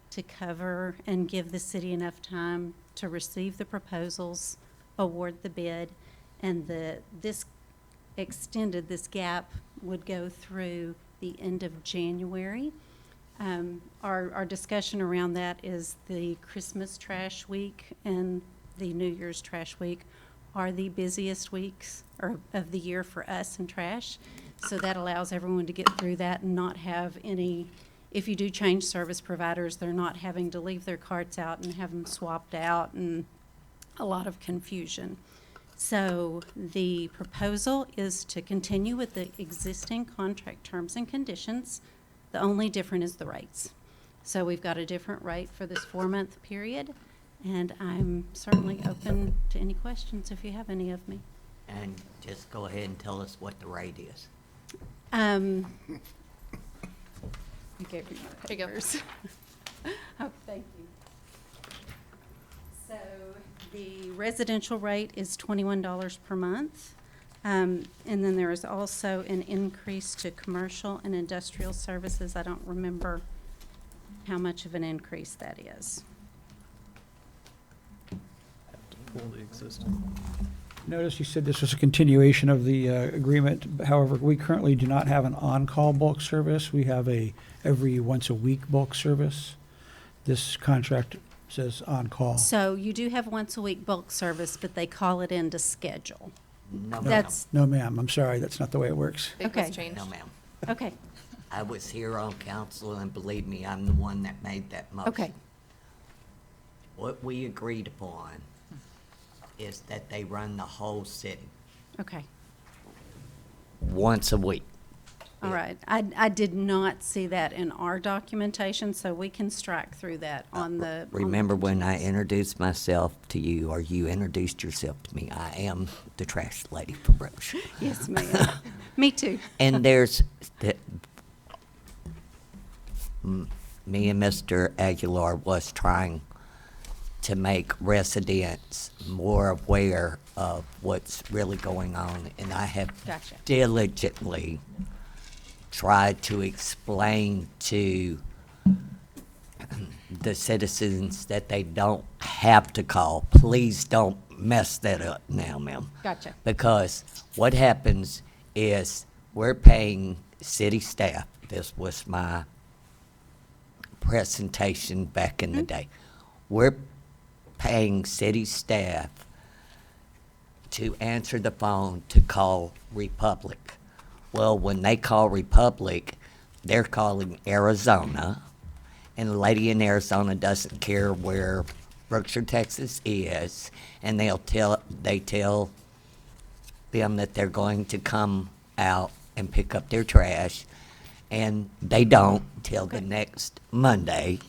to cover and give the city enough time to receive the proposals, award the bid, and this gap would go through the end of January. Our discussion around that is the Christmas trash week and the New Year's trash week are the busiest weeks of the year for us in trash. So that allows everyone to get through that and not have any, if you do change service providers, they're not having to leave their carts out and have them swapped out and a lot of confusion. So the proposal is to continue with the existing contract terms and conditions. The only different is the rates. So we've got a different rate for this 4-month period, and I'm certainly open to any questions if you have any of me. And just go ahead and tell us what the rate is. I gave you my Here you go. papers. Oh, thank you. So the residential rate is $21 per month. And then there is also an increase to commercial and industrial services. I don't remember how much of an increase that is. Pull the existing. Notice you said this was a continuation of the agreement. However, we currently do not have an on-call bulk service. We have a every once-a-week bulk service. This contract says on-call. So you do have once a week bulk service, but they call it in to schedule. No, ma'am. That's, No, ma'am, I'm sorry, that's not the way it works. It was Okay. changed. No, ma'am. okay, I was here on council, and believe me, I'm the one that made that motion. okay, What we agreed upon is that they run the whole city okay. once a week. All right. I did not see that in our documentation, so we can strike through that on the. Remember when I introduced myself to you, or you introduced yourself to me? I am the trash lady for Brookshire. Yes, ma'am. Me too. And there's, me and Mr. Aguilar was trying to make residents more aware of what's really going on. And I have Gotcha. diligently tried to explain to the citizens that they don't have to call. Please don't mess that up now, ma'am. Gotcha. Because what happens is we're paying city staff. This was my presentation back in the day. We're paying city staff to answer the phone to call Republic. Well, when they call Republic, they're calling Arizona, and the lady in Arizona doesn't care where Brookshire, Texas is, and they tell them that they're going to come out and pick up their trash, and they don't till the next Monday.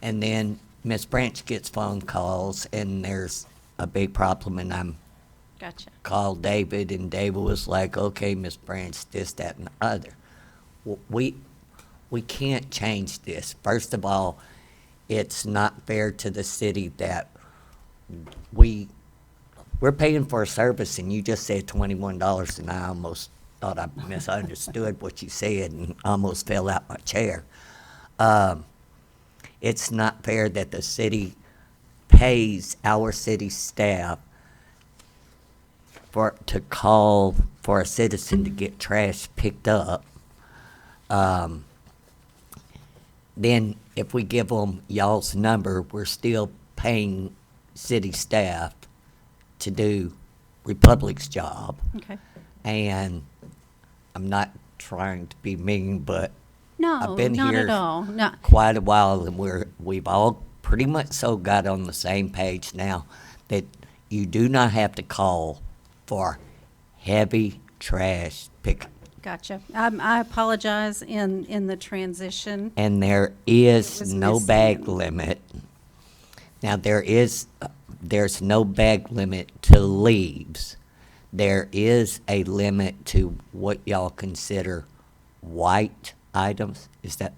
And then Miss Branch gets phone calls, and there's a big problem, and I'm Gotcha. called David, and David was like, okay, Miss Branch, this, that, and the other. We can't change this. First of all, it's not fair to the city that we're paying for a service, and you just said $21, and I almost thought I misunderstood what you said and almost fell out my chair. It's not fair that the city pays our city staff to call for a citizen to get trash picked up. Then if we give them y'all's number, we're still paying city staff to do Republic's job. Okay. And I'm not trying to be mean, but No, I've been not here at all. No. quite a while, and we've all pretty much so got on the same page now that you do not have to call for heavy trash pickup. Gotcha. I apologize in the transition. And there It is was no bag missing. limit. Now, there's no bag limit to leaves. There is a limit to what y'all consider white items. Is that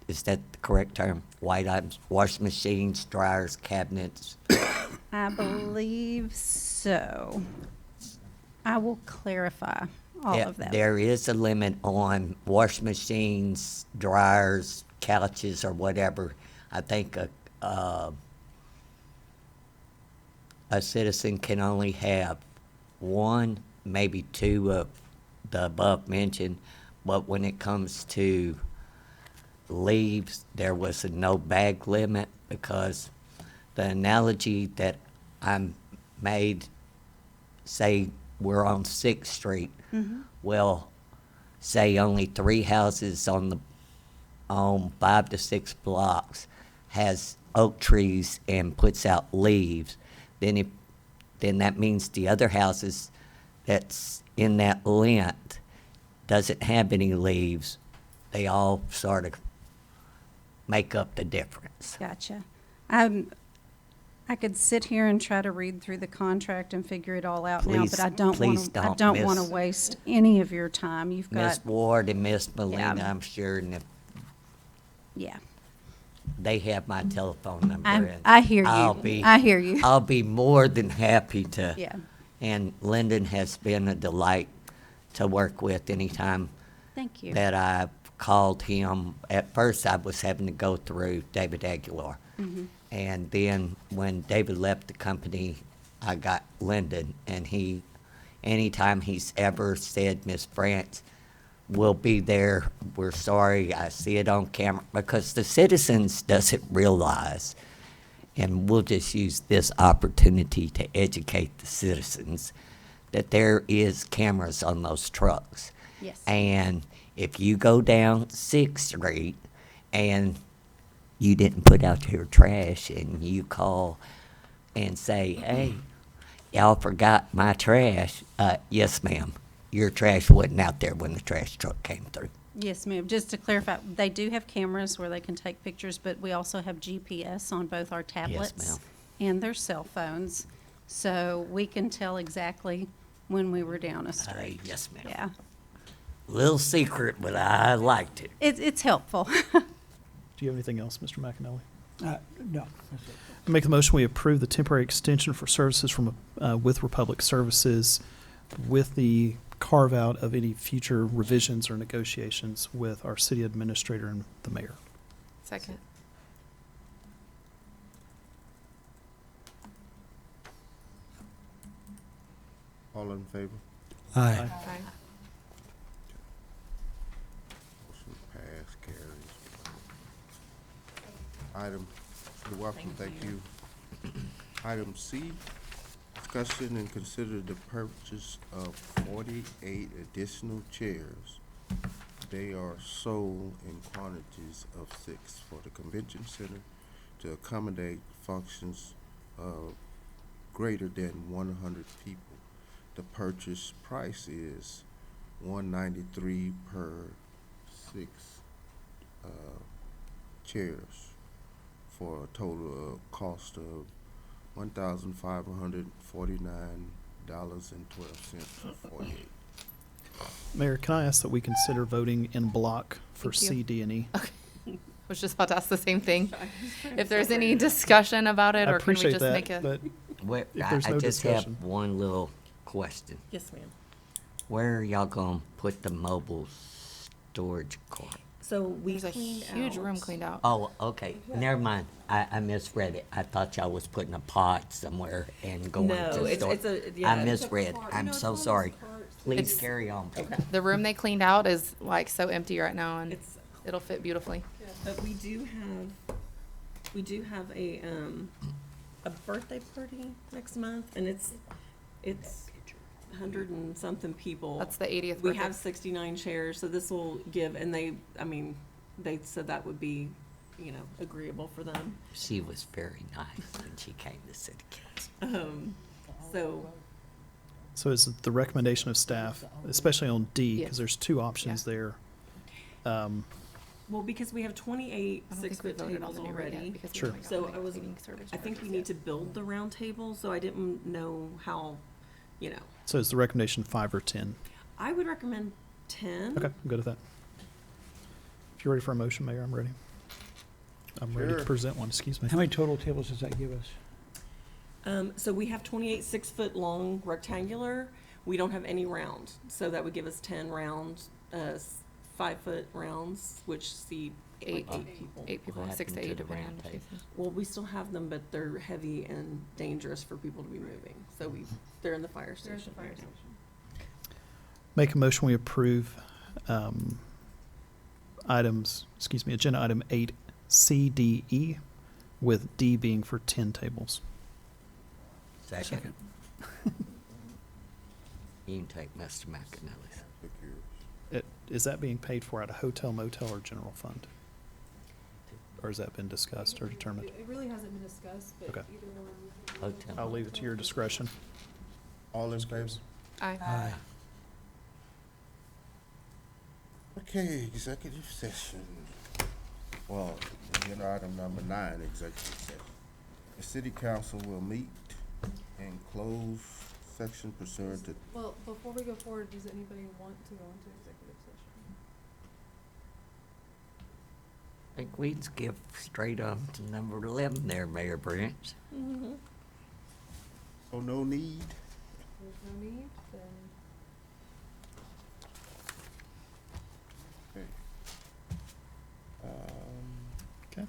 the correct term? White items, washing machines, dryers, cabinets. I believe so. I will clarify all Yeah, of that. there is a limit on washing machines, dryers, couches, or whatever. I think a citizen can only have one, maybe two of the above mentioned, but when it comes to leaves, there was a no bag limit, because the analogy that I made, say we're on 6th Street, well, say only 3 houses on 5 to 6 blocks has oak trees and puts out leaves, then that means the other houses that's in that length doesn't have any leaves. They all sort of make up the difference. Gotcha. I could sit here and try to read through the contract and figure it all out now, Please- but I don't please want to, I don't, don't want to Miss- waste any of your time. You've got, Miss Ward and Miss Molina, Yeah. I'm sure, and if yeah. they have my telephone number. and I hear I'll you. be- I hear you. I'll be more than happy to. Yeah. And Lyndon has been a delight to work with anytime Thank you. that I've called him. At first, I was having to go through David Aguilar. Mm-hmm. And then when David left the company, I got Lyndon, and he, anytime he's ever said, Miss Branch, we'll be there, we're sorry, I see it on camera, because the citizens doesn't realize, and we'll just use this opportunity to educate the citizens, that there is cameras on those trucks. Yes. And if you go down 6th Street and you didn't put out your trash and you call and say, hey, y'all forgot my trash, yes, ma'am, your trash wasn't out there when the trash truck came through. Yes, ma'am. Just to clarify, they do have cameras where they can take pictures, but we also have GPS on both our tablets ma'am. and their cell phones. So we can tell exactly when we were down a street. Yes, ma'am. Yeah. Little secret, but I liked it. It's helpful. Do you have anything else, Mr. McAnally? No, that's it. I make the motion, we approve the temporary extension for services from, with Republic Services with the carve-out of any future revisions or negotiations with our city administrator and the mayor. Second. All in favor? Aye. Aye. Motion passed, carries. Item, you're welcome, thank you. Item C, discussion and consider the purchase of 48 additional chairs. They are sold in quantities of 6 for the convention center to accommodate functions greater than 100 people. The purchase price is $193 per 6 chairs for a total cost of $1,549.12 for 48. Mayor, can I ask that we consider voting in block for Thank you. C, D, and E? Was just about to ask the same thing. If there's any discussion about it, I or can we appreciate just that, make a? but Where, If there's I no just discussion. have one little question. Yes, ma'am. Where are y'all gonna put the mobile storage cart? So we There's a cleaned huge room out- cleaned out. Oh, okay, never mind. I misread it. I thought y'all was putting a pod somewhere and going No, to it's, store. it's a, yeah. I misread. I'm so sorry. Please It's- carry on, please. The room they cleaned out is like so empty right now, and It's, it'll fit beautifully. but we do have a birthday party next month, and it's 100 and something people. That's the 80th We birthday. have 69 chairs, so this will give, and they said that would be, agreeable for them. She was very nice when she came to city council. So, so is it the recommendation of staff, especially on D, Yes. because there's 2 options there. well, because we have 28 I don't think we 6-foot voted on tables the new rate yet already. because we Sure. haven't So gotten I was, cleaning service I think we charges need yet. to build the round table, so I didn't know how, So is the recommendation 5 or 10? I would recommend 10. Okay, I'm good with that. If you're ready for a motion, Mayor, I'm ready. I'm ready to Sure. present one, excuse me. How many total tables does that give us? So we have 28 6-foot long rectangular. We don't have any round, so that would give us 10 round, 5-foot rounds, which seat like Eight. 8 people. 8 people, What 6 to happened 8 to the depending on round the table? cases. Well, we still have them, but they're heavy and dangerous for people to be moving. So they're in the fire station. Make a motion, we approve agenda item 8, C, D, E, with D being for 10 tables. Second. You can take Mr. McAnally's. Pick yours. Is that being paid for out of hotel, motel, or general fund? Or has that been discussed or determined? It really hasn't been discussed, but Okay. either one. we can do. Hotel. I'll leave it to your discretion. All in favor? Aye. Aye. Okay, executive session. Well, agenda item number 9, executive session. The city council will meet in closed section pursuant to, Well, before we go forward, does anybody want to go into executive session? I think we'd skip straight on to number 11 there, Mayor Branch. so no need? There's no need, then Okay. Okay.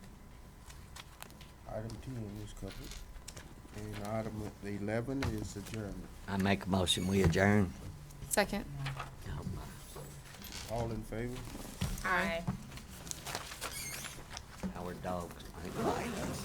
Item 10 is covered. And item 11 is adjournment. I make a motion, we adjourn. Second. All in favor? Aye. Our dogs might bite us.